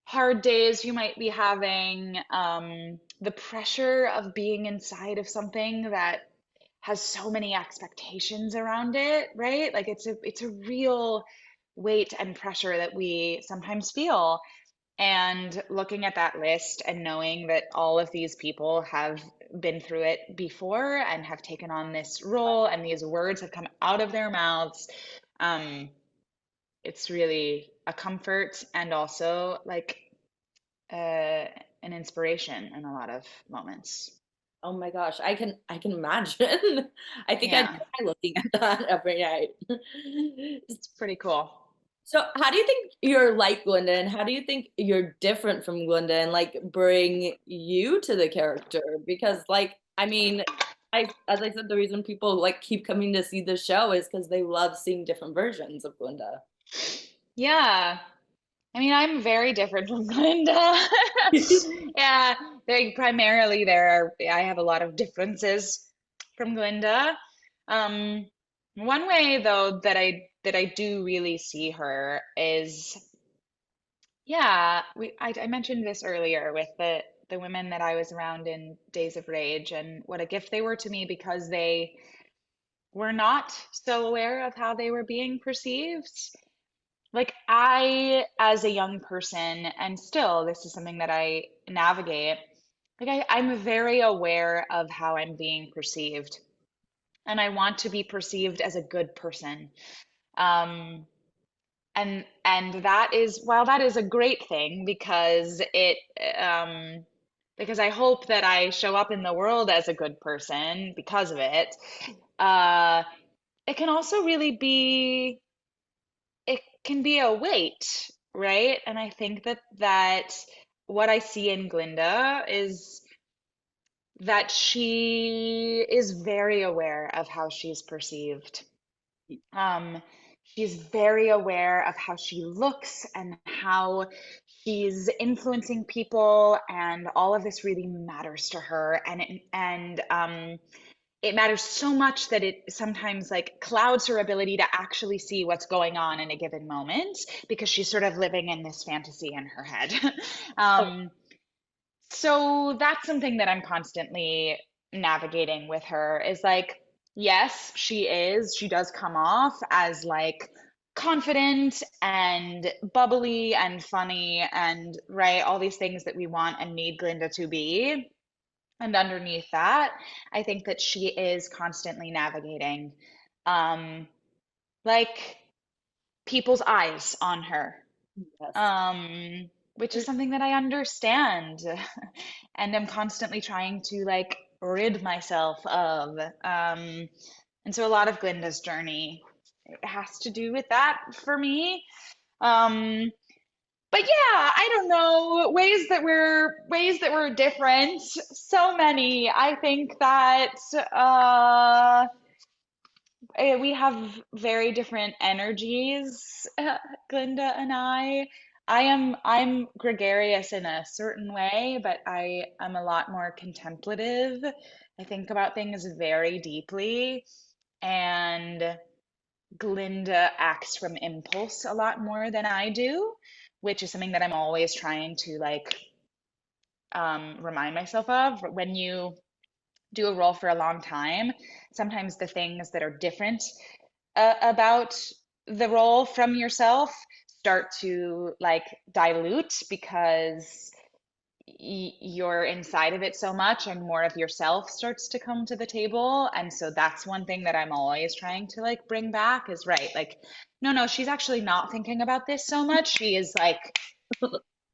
hard days you might be having, the pressure of being inside of something that has so many expectations around it, right? Like it's a real weight and pressure that we sometimes feel. And looking at that list and knowing that all of these people have been through it before and have taken on this role and these words have come out of their mouths, um, it's really a comfort and also like an inspiration in a lot of moments. Oh my gosh, I can imagine. I think I'd Yeah, cry looking at that every night. it's pretty cool. So, how do you think you're like Glinda, and how do you think you're different from Glinda, and like bring you to the character? Because, like, I mean, as I said, the reason people like keep coming to see the show is because they love seeing different versions of Glinda. Yeah. I mean, I'm very different from Glinda. Yeah, I have a lot of differences from Glinda. Um, One way though that I do really see her is, yeah, I mentioned this earlier with the women that I was around in Days of Rage and what a gift they were to me because they were not so aware of how they were being perceived. Like I, as a young person, and still this is something that I navigate, like I'm very aware of how I'm being perceived. And I want to be perceived as a good person. Um, and that is, while that is a great thing because I hope that I show up in the world as a good person because of it, uh, it can also really be it can be a weight, right? And I think that what I see in Glinda is that she is very aware of how she's perceived. Um, she's very aware of how she looks and how she's influencing people, and all of this really matters to her. It matters so much that it sometimes like clouds her ability to actually see what's going on in a given moment because she's sort of living in this fantasy in her head. Oh, um, so that's something that I'm constantly navigating with her is like, yes, she does come off as like confident and bubbly and funny and right, all these things that we want and need Glinda to be. And underneath that, I think that she is constantly navigating um like people's eyes on her. yes. Which is something that I understand and I'm constantly trying to like rid myself of. And so a lot of Glinda's journey has to do with that for me. Um, but yeah, I don't know, ways that we're different. So many. I think that we have very different energies, Glinda and I. I'm gregarious in a certain way, but I am a lot more contemplative. I think about things very deeply, and Glinda acts from impulse a lot more than I do, which is something that I'm always trying to like remind myself of. When you do a role for a long time, sometimes the things that are different about the role from yourself start to like dilute because you're inside of it so much and more of yourself starts to come to the table. And so that's one thing that I'm always trying to like bring back is right, like, no, she's actually not thinking about this so much. She is like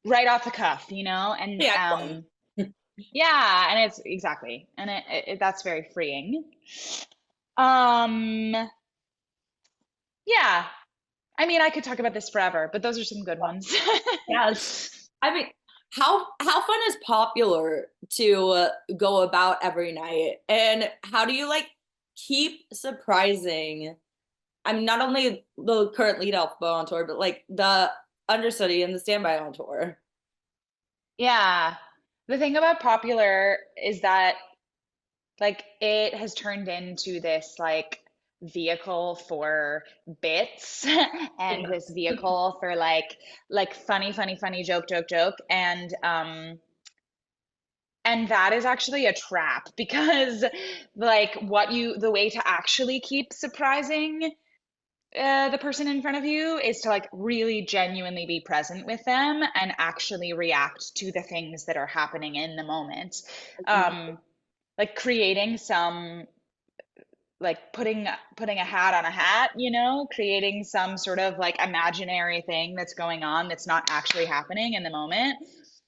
right off the cuff, and Yeah, fun. yeah, and it's exactly, and that's very freeing. Um, yeah, I mean, I could talk about this forever, but those are some good ones. Yes. I mean, how fun is popular to go about every night, and how do you like keep surprising? I mean, not only the current lead elf on tour, but like the understudy and the standby on tour. Yeah. The thing about popular is that like it has turned into this like vehicle for bits and Yeah. this vehicle for like funny joke And that is actually a trap because the way to actually keep surprising the person in front of you is to like really genuinely be present with them and actually react to the things that are happening in the moment. Um, like creating some like putting a hat on a hat, creating some sort of like imaginary thing that's going on that's not actually happening in the moment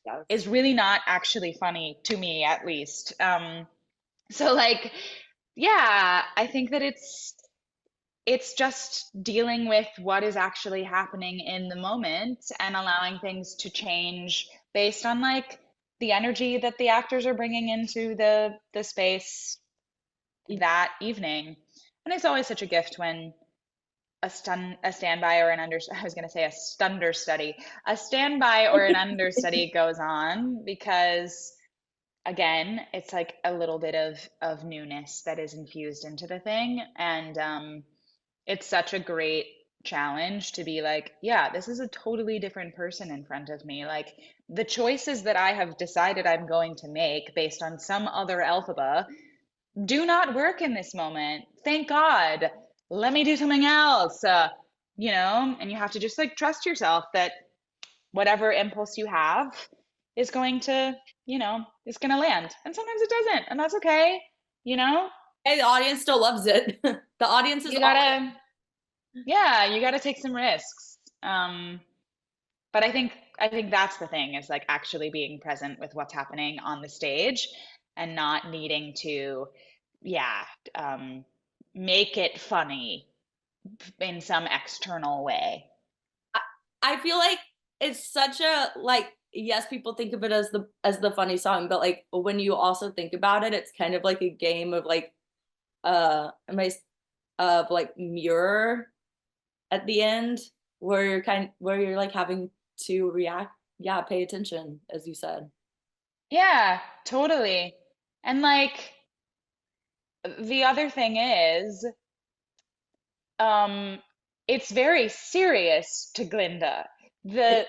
Yes. is really not actually funny to me at least. So like yeah, I think that it's just dealing with what is actually happening in the moment and allowing things to change based on like the energy that the actors are bringing into the space that evening. And it's always such a gift when a standby or an under I was going to say a stunderstudy, a standby or an understudy goes on because again, it's like a little bit of newness that is infused into the thing. And it's such a great challenge to be like, yeah, this is a totally different person in front of me. Like the choices that I have decided I'm going to make based on some other alphabet do not work in this moment. Thank God. Let me do something else. And you have to just like trust yourself that whatever impulse you have is going to, is going to land. And sometimes it doesn't, and that's okay. You know, Hey, the audience still loves it. The audience is you all gotta, yeah, you gotta take some risks. But I think that's the thing is like actually being present with what's happening on the stage and not needing to, yeah, um, make it funny in some external way. I, I feel like it's such a like yes, people think of it as the funny song, but like when you also think about it, it's kind of like a game of like am I of like mirror at the end where you're like having to react, yeah, pay attention, as you said. Yeah, totally. And like the other thing is, um, it's very serious to Glinda. The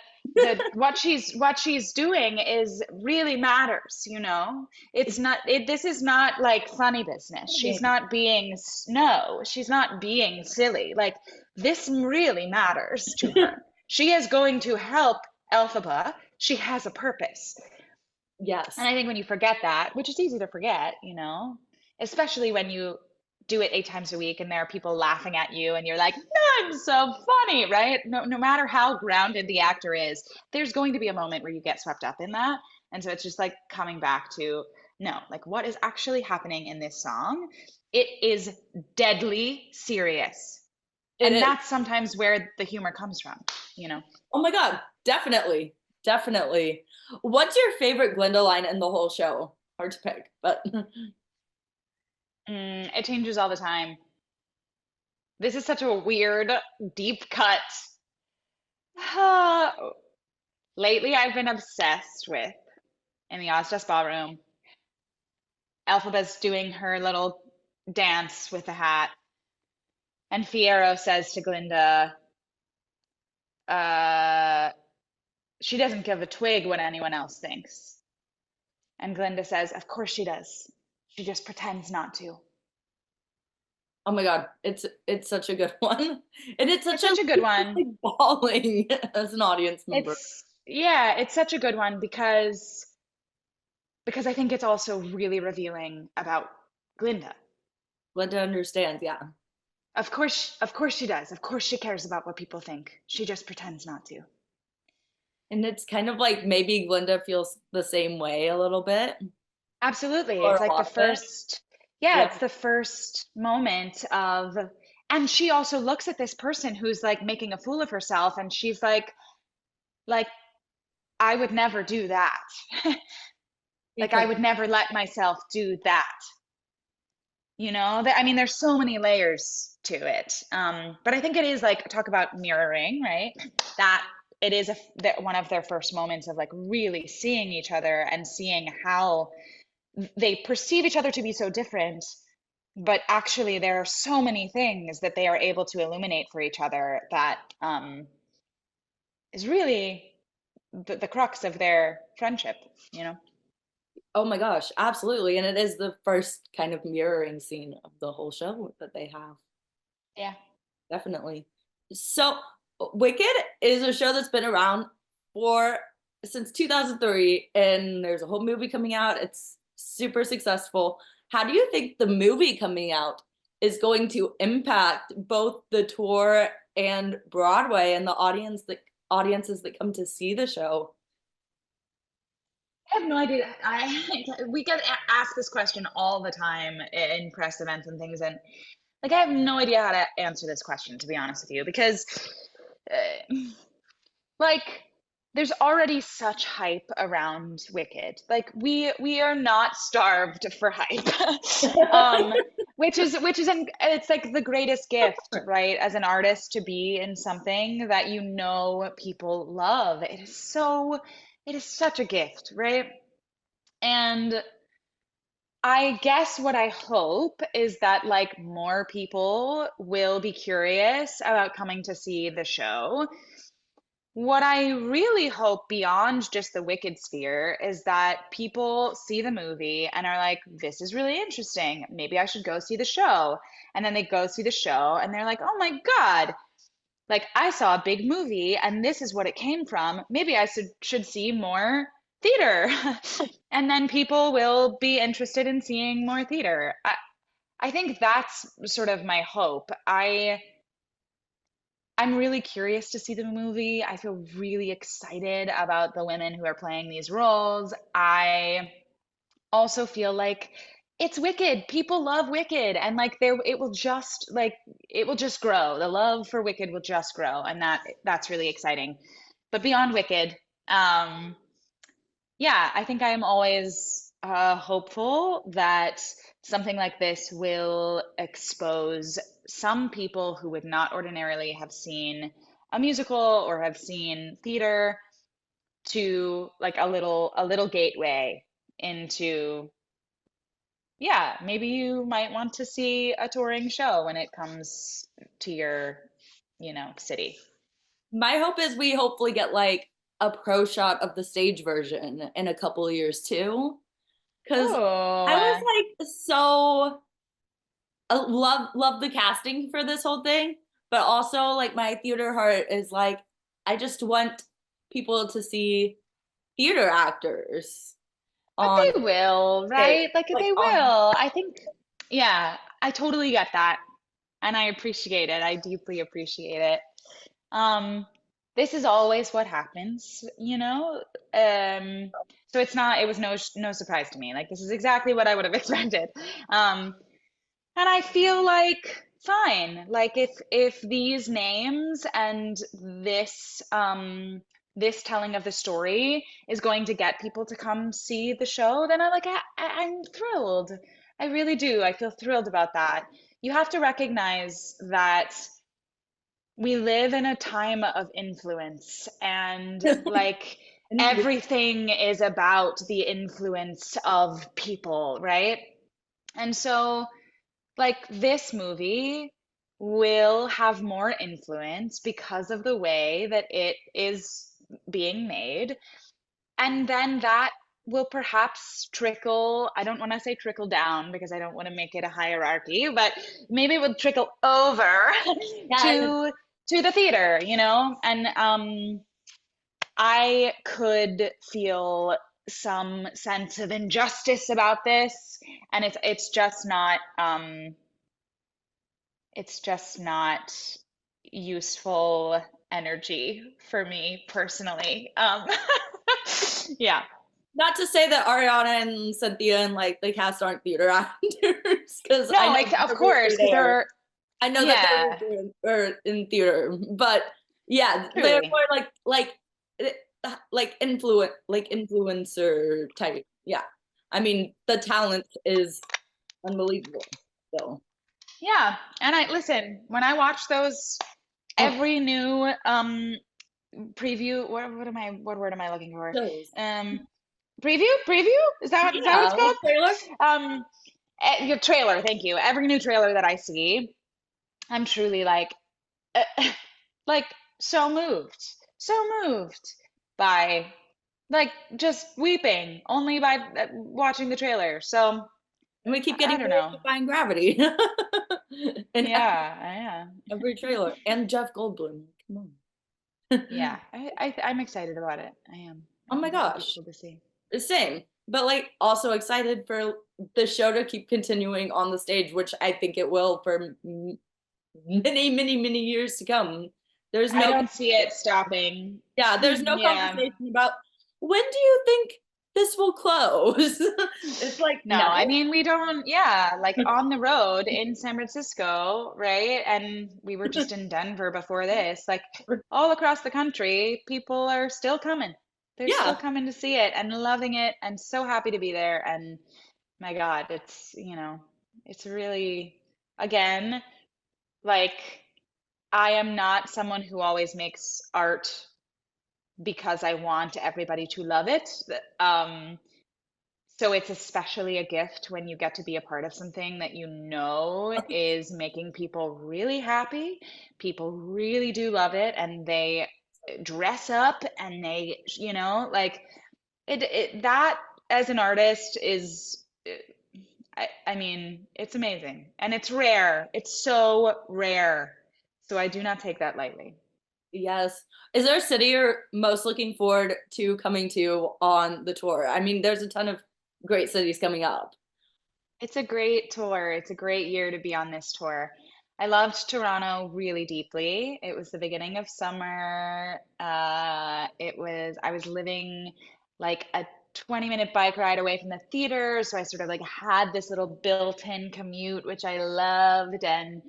what she's doing is really matters, you know? It's It's not this is not like funny business. She's not being no, she's not being silly. Like this really matters to her. She is going to help Elphaba. She has a purpose. And yes. I think when you forget that, which is easy to forget, especially when you do it 8 times a week and there are people laughing at you and you're like, I'm so funny, right? No matter how grounded the actor is, there's going to be a moment where you get swept up in that. And so it's just like coming back to, no, like what is actually happening in this song? It is deadly serious. It And is. that's sometimes where the humor comes from. Oh my God, definitely. Definitely. What's your favorite Glinda line in the whole show? Hard to pick, but It changes all the time. This is such a weird, deep cut. Lately, I've been obsessed with in the Ozdas ballroom. Elphaba's doing her little dance with the hat, and Fiyero says to Glinda, uh, she doesn't give a twig what anyone else thinks. And Glinda says, of course she does. She just pretends not to. oh my God, it's such a good one. And it's It's such a such a good one. like bawling as an audience member. Yeah, it's such a good one because I think it's also really revealing about Glinda. Glinda understands, yeah. Of course she does. Of course she cares about what people think. She just pretends not to. And it's kind of like maybe Glinda feels the same way a little bit, Absolutely. or It's a like the lot of it. first, yeah, Yeah. it's the first moment of, and she also looks at this person who's like making a fool of herself and she's like, I would never do that. Like I Because would never let myself do that. I mean, there's so many layers to it. But I think it is like talk about mirroring, right? That it is one of their first moments of like really seeing each other and seeing how they perceive each other to be so different, but actually there are so many things that they are able to illuminate for each other that is really the crux of their friendship, you know? Oh my gosh, absolutely. And it is the first kind of mirroring scene of the whole show that they have. Yeah. Definitely. So, Wicked is a show that's been around for since 2003, and there's a whole movie coming out. It's super successful. How do you think the movie coming out is going to impact both the tour and Broadway and the audiences that come to see the show? I have no idea. We get asked this question all the time in press events and things, and like I have no idea how to answer this question, to be honest with you, because uh, like there's already such hype around Wicked. Like we are not starved for hype. um it's like the greatest gift, right? As an artist to be in something that you know people love. It is such a gift, right? And I guess what I hope is that like more people will be curious about coming to see the show. What I really hope beyond just the Wicked sphere is that people see the movie and are like, this is really interesting. Maybe I should go see the show. And then they go see the show and they're like, oh my God, like I saw a big movie and this is what it came from. Maybe I should see more theater. And then people will be interested in seeing more theater. I think that's sort of my hope. I'm really curious to see the movie. I feel really excited about the women who are playing these roles. I also feel like it's Wicked. People love Wicked, and like there, it will just grow. The love for Wicked will just grow, and that's really exciting. But beyond Wicked, um, yeah, I think I am always hopeful that something like this will expose some people who would not ordinarily have seen a musical or have seen theater to like a little gateway into, yeah, maybe you might want to see a touring show when it comes to your, city. My hope is we hopefully get like a pro shot of the stage version in a couple of years too. Because I was Oh, like so love the casting for this whole thing, but also like my theater heart is like I just want people to see theater actors but on they will, stage, right? Like like they on. will. I think, yeah, I totally get that. And I appreciate it. I deeply appreciate it. Um, this is always what happens, you know? Um, so it was no surprise to me. Like this is exactly what I would have expected. Um, and I feel like fine. Like if these names and this telling of the story is going to get people to come see the show, then I'm thrilled. I really do. I feel thrilled about that. You have to recognize that we live in a time of influence and like everything is about the influence of people, right? And so like this movie will have more influence because of the way that it is being made. And then that will perhaps trickle, I don't want to say trickle down because I don't want to make it a hierarchy, but maybe it will trickle over Yeah, to to the theater, you know? And I could feel some sense of injustice about this, and it's just not useful energy for me personally. Yeah. not to say that Ariana and Cynthia and like the cast aren't theater actors, because I No, know like of they're really course, because there. they're, I know that they're yeah, really doing or in theater, but yeah, they're truly. more like influencer type. Yeah, I mean the talent is unbelievable. So Yeah. And I listen, when I watch those oh, every new preview, what word am I looking for? shows. Um preview? Is that what it's Yeah, like called? trailer. Your trailer, thank you. Every new trailer that I see, I'm truly like like so moved by like just weeping only by watching the trailer. So And we keep I getting don't more know. Defying Gravity in Yeah, yeah, every trailer. And Jeff Goldblum. Come on. yeah. I'm excited about it. I am. I Oh my think it'll be gosh. cool to see. Same. But like also excited for the show to keep continuing on the stage, which I think it will for many, many, many years to come. There's I no, don't see it stopping. yeah, there's no Yeah. conversation about when do you think this will close? It's like No, never. I mean, we don't, yeah, like on the road in San Francisco, right? And we were just in Denver before this. Like all across the country, people are still coming. They're still Yeah. coming to see it and loving it and so happy to be there. And my God, it's really, again, like I am not someone who always makes art because I want everybody to love it. Um, So it's especially a gift when you get to be a part of something that you know is making people really happy. People really do love it and they dress up and they, like that as an artist is, I mean, it's amazing and it's rare. It's so rare. So I do not take that lightly. Yes. Is there a city you're most looking forward to coming to on the tour? I mean, there's a ton of great cities coming up. It's a great tour. It's a great year to be on this tour. I loved Toronto really deeply. It was the beginning of summer. I was living like a 20-minute bike ride away from the theater, so I sort of like had this little built-in commute, which I loved. And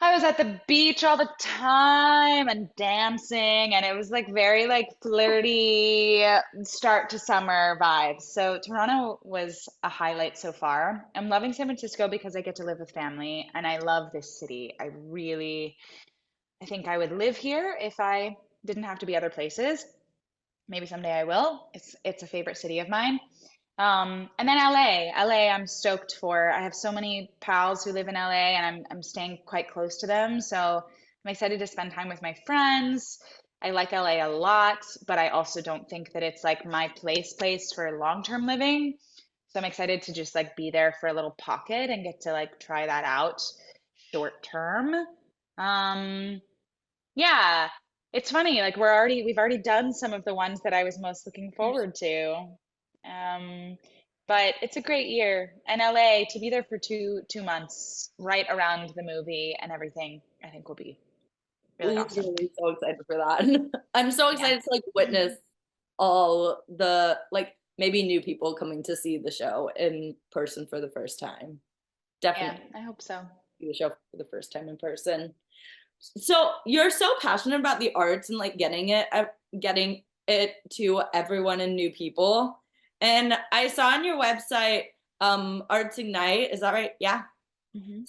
I was at the beach all the time and dancing, and it was like very like flirty start to summer vibes. So Toronto was a highlight so far. I'm loving San Francisco because I get to live with family, and I love this city. I think I would live here if I didn't have to be other places. Maybe someday I will. It's a favorite city of mine. And then LA. LA, I'm stoked for. I have so many pals who live in LA and I'm staying quite close to them. So I'm excited to spend time with my friends. I like LA a lot, but I also don't think that it's like my place for long-term living. So I'm excited to just like be there for a little pocket and get to like try that out short term. Um, yeah, it's funny. Like we've already done some of the ones that I was most looking forward to. Um, but it's a great year. And LA, to be there for two months, right around the movie and everything, I think will be really awesome. Literally so excited for that. I'm so Yeah. excited to like witness all the like maybe new people coming to see the show in person for the first time. Yeah, Definitely I hope so. see the show for the first time in person. So you're so passionate about the arts and like getting it to everyone and new people. And I saw on your website, Arts Ignite, is that right? Yeah.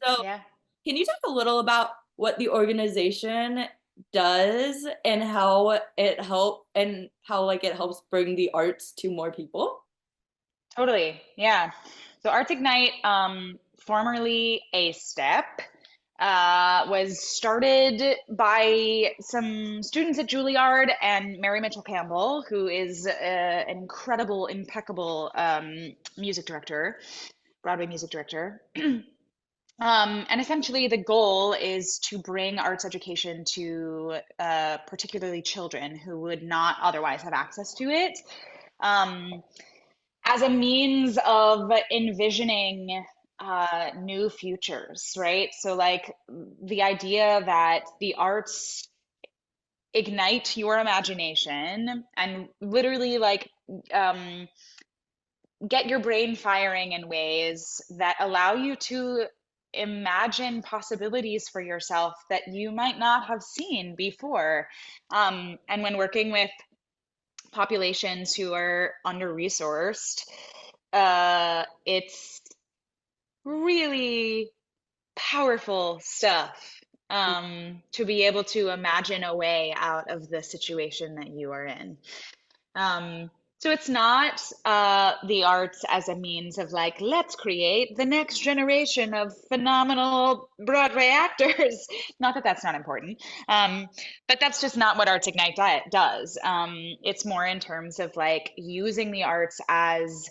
So Yeah. can you talk a little about what the organization does and how like it helps bring the arts to more people? Totally. Yeah. So Arts Ignite, formerly A Step, was started by some students at Juilliard and Mary Mitchell Campbell, who is an incredible, impeccable music director, Broadway music director. And essentially, the goal is to bring arts education to particularly children who would not otherwise have access to it. Um, as a means of envisioning new futures, right? So, like the idea that the arts ignite your imagination and literally, like, um, get your brain firing in ways that allow you to imagine possibilities for yourself that you might not have seen before. And when working with populations who are under-resourced, it's really powerful stuff to be able to imagine a way out of the situation that you are in. Um, So it's not the arts as a means of like, let's create the next generation of phenomenal Broadway actors. Not that that's not important, but that's just not what Arts Ignite does. It's more in terms of like using the arts as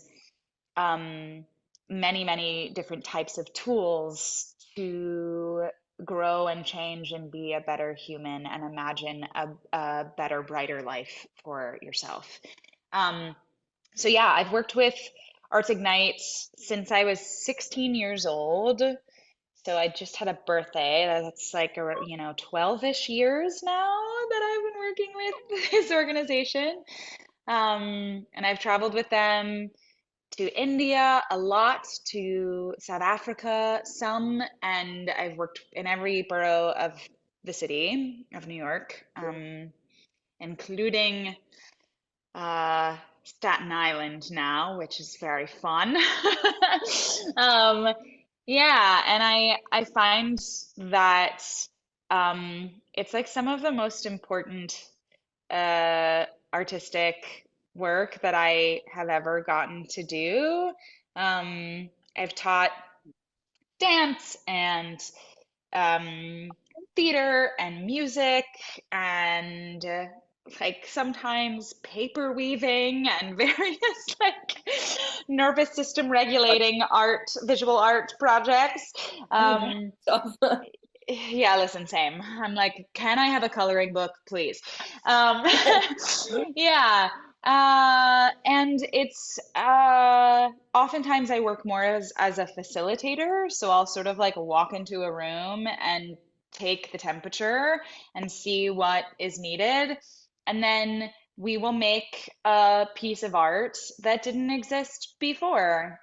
um, many, many different types of tools to grow and change and be a better human and imagine a better, brighter life for yourself. Um, so yeah, I've worked with Arts Ignite since I was 16 years old. So I just had a birthday. That's like, 12-ish years now that I've been working with this organization. And I've traveled with them to India a lot, to South Africa some, and I've worked in every borough of the city of New York, including Staten Island now, which is very fun. Um, yeah, and I find that it's like some of the most important artistic work that I have ever gotten to do. I've taught dance and um, theater and music and like sometimes paper weaving and various like nervous system regulating art, visual art projects. Um, Stuff. yeah, listen, same. I'm like, can I have a coloring book, please? Um, yeah. And it's oftentimes I work more as a facilitator, so I'll sort of like walk into a room and take the temperature and see what is needed, and then we will make a piece of art that didn't exist before.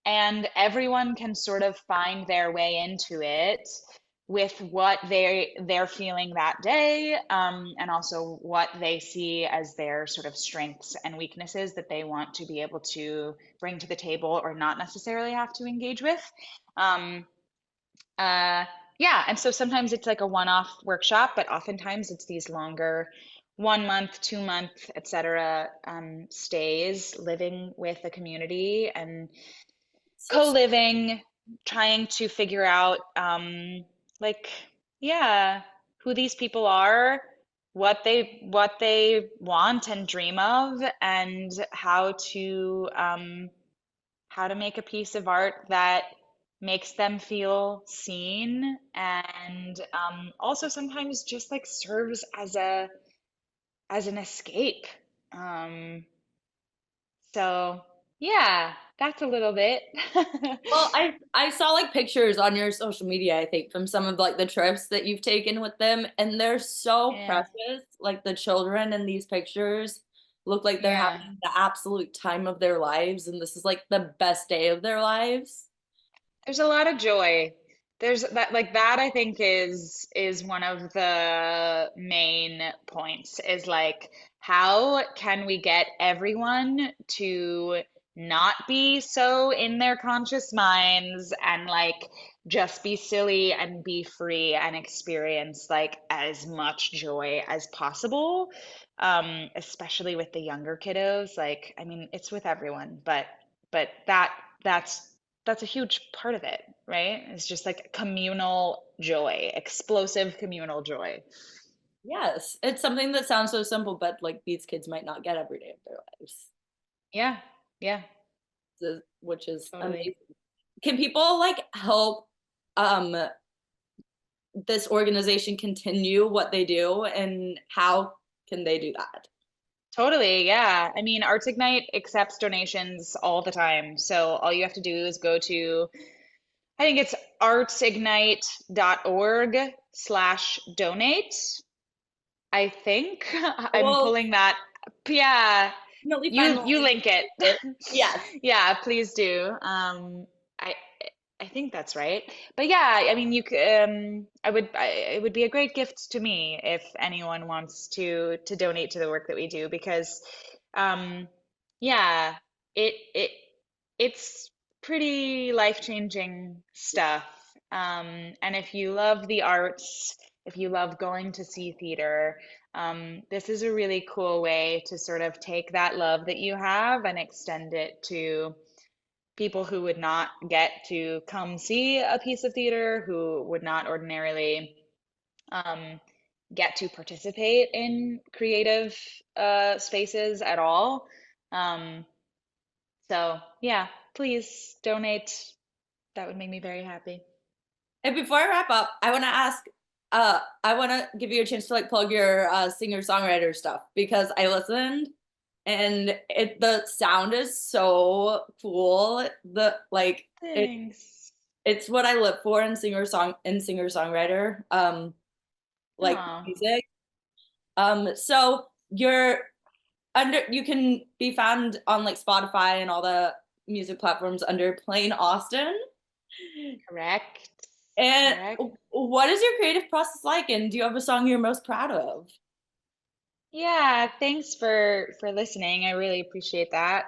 And everyone can sort of find their way into it with what they're feeling that day, and also what they see as their sort of strengths and weaknesses that they want to be able to bring to the table or not necessarily have to engage with. Um, uh, yeah, and so sometimes it's like a one-off workshop, but oftentimes it's these longer 1 month, 2 month, etc. Stays living with a community and So co-living, trying to figure out like yeah, who these people are, what they want and dream of, and how to make a piece of art that makes them feel seen and also sometimes just like serves as an escape. Um, so yeah, that's a little bit. Well, I saw like pictures on your social media, I think, from some of like the trips that you've taken with them, and they're so Yeah, precious. Like the children in these pictures look like they're yeah. having the absolute time of their lives, and this is like the best day of their lives. There's a lot of joy. There's that like that I think is one of the main points is like how can we get everyone to not be so in their conscious minds and like just be silly and be free and experience like as much joy as possible. Especially with the younger kiddos. Like, I mean, it's with everyone, but that's that's a huge part of it, right? It's just like communal joy, explosive communal joy. Yes, it's something that sounds so simple, but like these kids might not get every day of their lives, Yeah, yeah, which is totally. amazing. Can people like help um this organization continue what they do, and how can they do that? Totally, yeah. I mean, Arts Ignite accepts donations all the time. So all you have to do is go to, I think it's artsignite.org/donate. I think I'm Well, pulling that. Yeah, definitely find the you link. link it. Yes. Yeah, please do. I I think that's right. But yeah, I mean, it would be a great gift to me if anyone wants to donate to the work that we do because, um, yeah, it it's pretty life-changing stuff. And if you love the arts, if you love going to see theater, this is a really cool way to sort of take that love that you have and extend it to people who would not get to come see a piece of theater, who would not ordinarily um, get to participate in creative spaces at all. Um, so yeah, please donate. That would make me very happy. And before I wrap up, I want to ask, I want to give you a chance to like plug your singer-songwriter stuff because I listened and the sound is so cool. The like Thanks. it's what I live for in singer-songwriter like Oh, music. So you're you can be found on like Spotify and all the music platforms under Plain Austen. correct. And Correct. what is your creative process like? And do you have a song you're most proud of? Yeah, thanks for listening. I really appreciate that.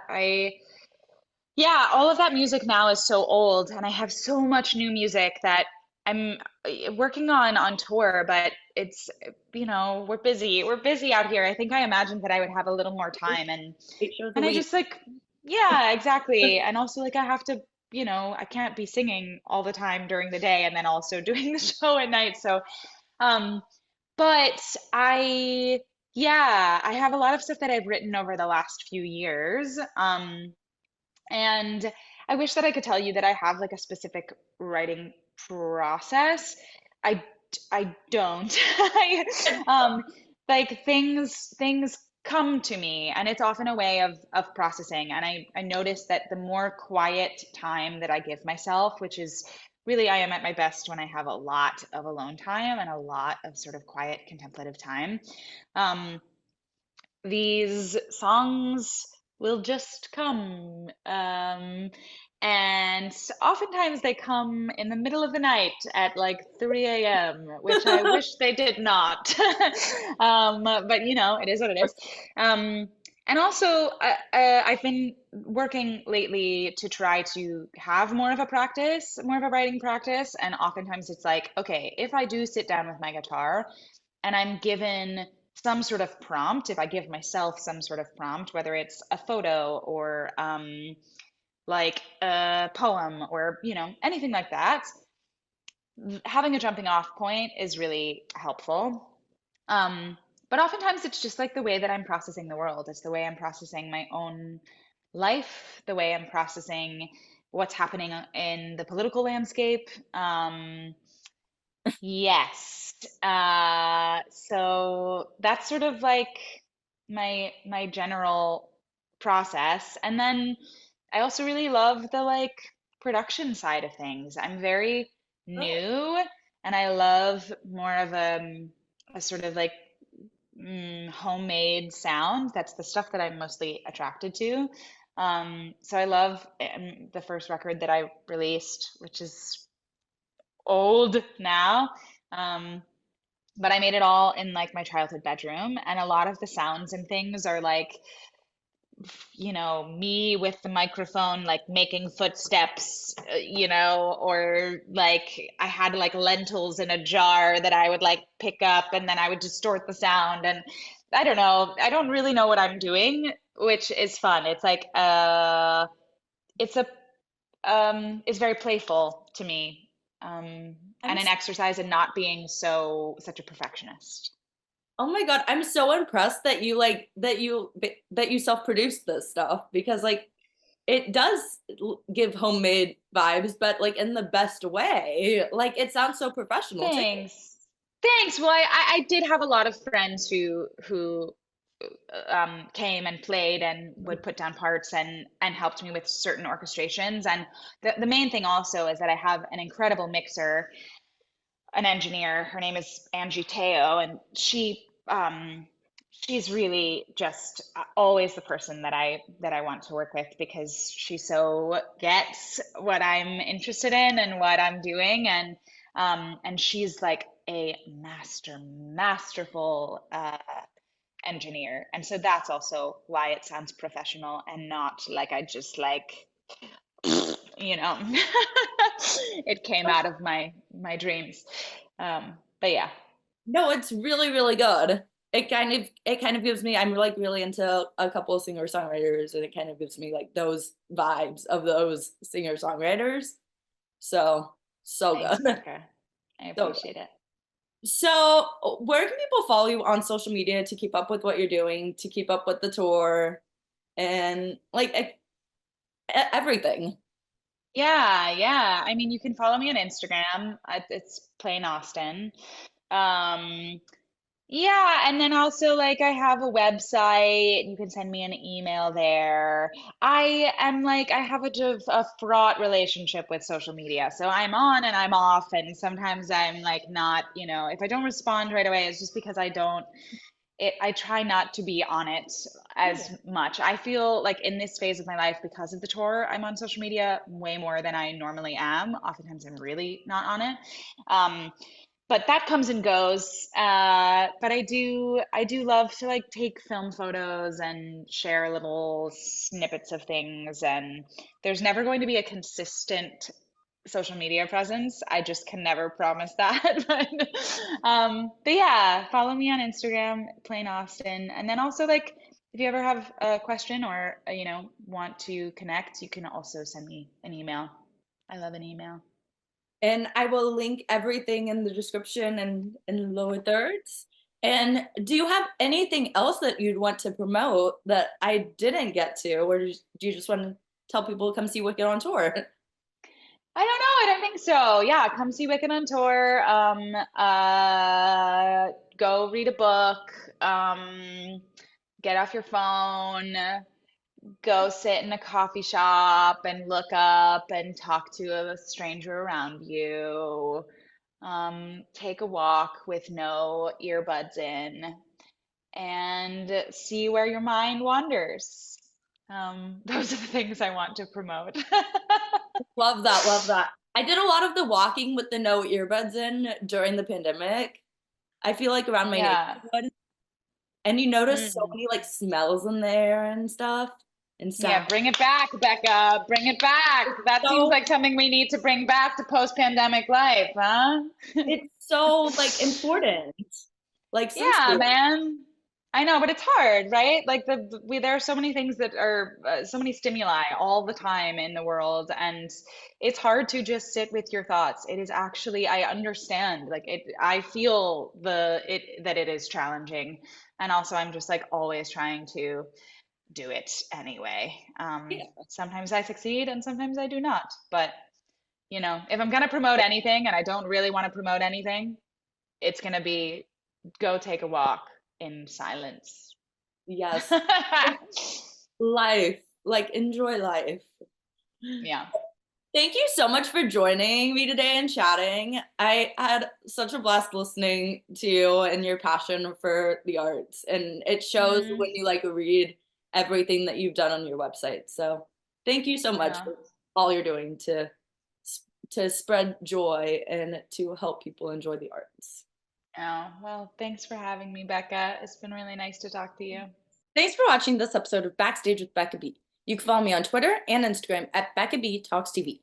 Yeah, all of that music now is so old, and I have so much new music that I'm working on tour, but it's, we're busy. We're busy out here. I think I imagined that I would have a little more time, and 8 shows a and I week. just like, yeah, exactly. And also like I have to, I can't be singing all the time during the day and then also doing the show at night. So, um, but yeah, I have a lot of stuff that I've written over the last few years. And I wish that I could tell you that I have like a specific writing process. I I don't. Like things come to me, and it's often a way of processing. And I notice that the more quiet time that I give myself, which is really I am at my best when I have a lot of alone time and a lot of sort of quiet contemplative time. Um, these songs will just come. And oftentimes they come in the middle of the night at like 3 a.m., which I wish they did not. But it is what it is. And also, I've been working lately to try to have more of a practice, more of a writing practice. And oftentimes it's like, okay, if I do sit down with my guitar, and I'm given some sort of prompt, if I give myself some sort of prompt, whether it's a photo or like a poem or, anything like that, having a jumping off point is really helpful. Um, but oftentimes it's just like the way that I'm processing the world. It's the way I'm processing my own life, the way I'm processing what's happening in the political landscape. Yes. So that's sort of like my general process. And then I also really love the like production side of things. I'm very new and I love more of a sort of like homemade sound. That's the stuff that I'm mostly attracted to. So I love the first record that I released, which is old now. Um, but I made it all in like my childhood bedroom, and a lot of the sounds and things are like, me with the microphone, like making footsteps, or like I had like lentils in a jar that I would like pick up and then I would distort the sound. And I don't know, I don't really know what I'm doing, which is fun. It's like, it's a it's very playful to me, I'm and an exercise in not being such a perfectionist. Oh my God, I'm so impressed that you like that you self-produced this stuff because like it does give homemade vibes, but like in the best way. Like it sounds so professional too. Thanks. Thanks. Well, I did have a lot of friends who came and played and would put down parts and helped me with certain orchestrations. And the main thing also is that I have an incredible mixer, an engineer. Her name is Angie Teo, and she's really just always the person that I want to work with because she so gets what I'm interested in and what I'm doing, and she's like a masterful engineer, and so that's also why it sounds professional and not like I just like you know it came out of my dreams. But yeah. No, it's really, really good. It kind of gives me, I'm like really into a couple of singer-songwriters, and it kind of gives me like those vibes of those singer-songwriters. So, so Thanks, good. Becca. I So good. appreciate it. So, where can people follow you on social media to keep up with what you're doing, to keep up with the tour, and like everything? Yeah, yeah. I mean, you can follow me on Instagram. It's Plain Austen. Um, yeah, and then also like I have a website. You can send me an email there. I am like I have a fraught relationship with social media. So I'm on and I'm off, and sometimes I'm like not, if I don't respond right away, it's just because I try not to be on it as much. I feel like in this phase of my life, because of the tour, I'm on social media way more than I normally am. Oftentimes, I'm really not on it. Um, but that comes and goes. But I do love to like take film photos and share little snippets of things. And there's never going to be a consistent social media presence. I just can never promise that. But yeah, follow me on Instagram, Plain Austen. And then also like if you ever have a question or want to connect, you can also send me an email. I love an email. And I will link everything in the description and in the lower thirds. And do you have anything else that you'd want to promote that I didn't get to, or do you just want to tell people to come see Wicked on tour? I don't know. I don't think so. Yeah, come see Wicked on tour. Go read a book. Get off your phone. Go sit in a coffee shop and look up and talk to a stranger around you. Take a walk with no earbuds in and see where your mind wanders. Those are the things I want to promote. Love that, love that. I did a lot of the walking with the no earbuds in during the pandemic. I feel like around my Yeah. neighborhood, and you notice so Mm. many like smells in there and stuff and Yeah, sound. bring it back, Becca. Bring it back. That seems So like something we need to bring back to post-pandemic life, huh? it's so like important. Like Yeah, seriously. man. I know, but it's hard, right? Like there are so many things that are so many stimuli all the time in the world, and it's hard to just sit with your thoughts. It is actually, I understand, like I feel that it is challenging, and also I'm just like always trying to do it anyway. Yeah. Sometimes I succeed and sometimes I do not. But, if I'm going to promote anything and I don't really want to promote anything, it's going to be go take a walk in silence. Yes. Life. Like enjoy life. Yeah. Thank you so much for joining me today and chatting. I had such a blast listening to you and your passion for the arts, and it shows Mm, when you like read everything that you've done on your website. So, thank you so much yeah. for all you're doing to spread joy and to help people enjoy the arts. Oh, well, thanks for having me, Becca. It's been really nice to talk to you. Thanks for watching this episode of Backstage with Becca B. You can follow me on Twitter and Instagram at Becca B Talks TV.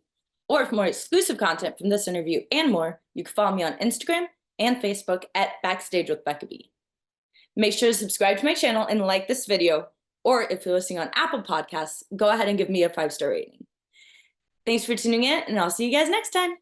Or for more exclusive content from this interview and more, you can follow me on Instagram and Facebook at Backstage with Becca B. Make sure to subscribe to my channel and like this video. Or if you're listening on Apple Podcasts, go ahead and give me a 5-star rating. Thanks for tuning in, and I'll see you guys next time.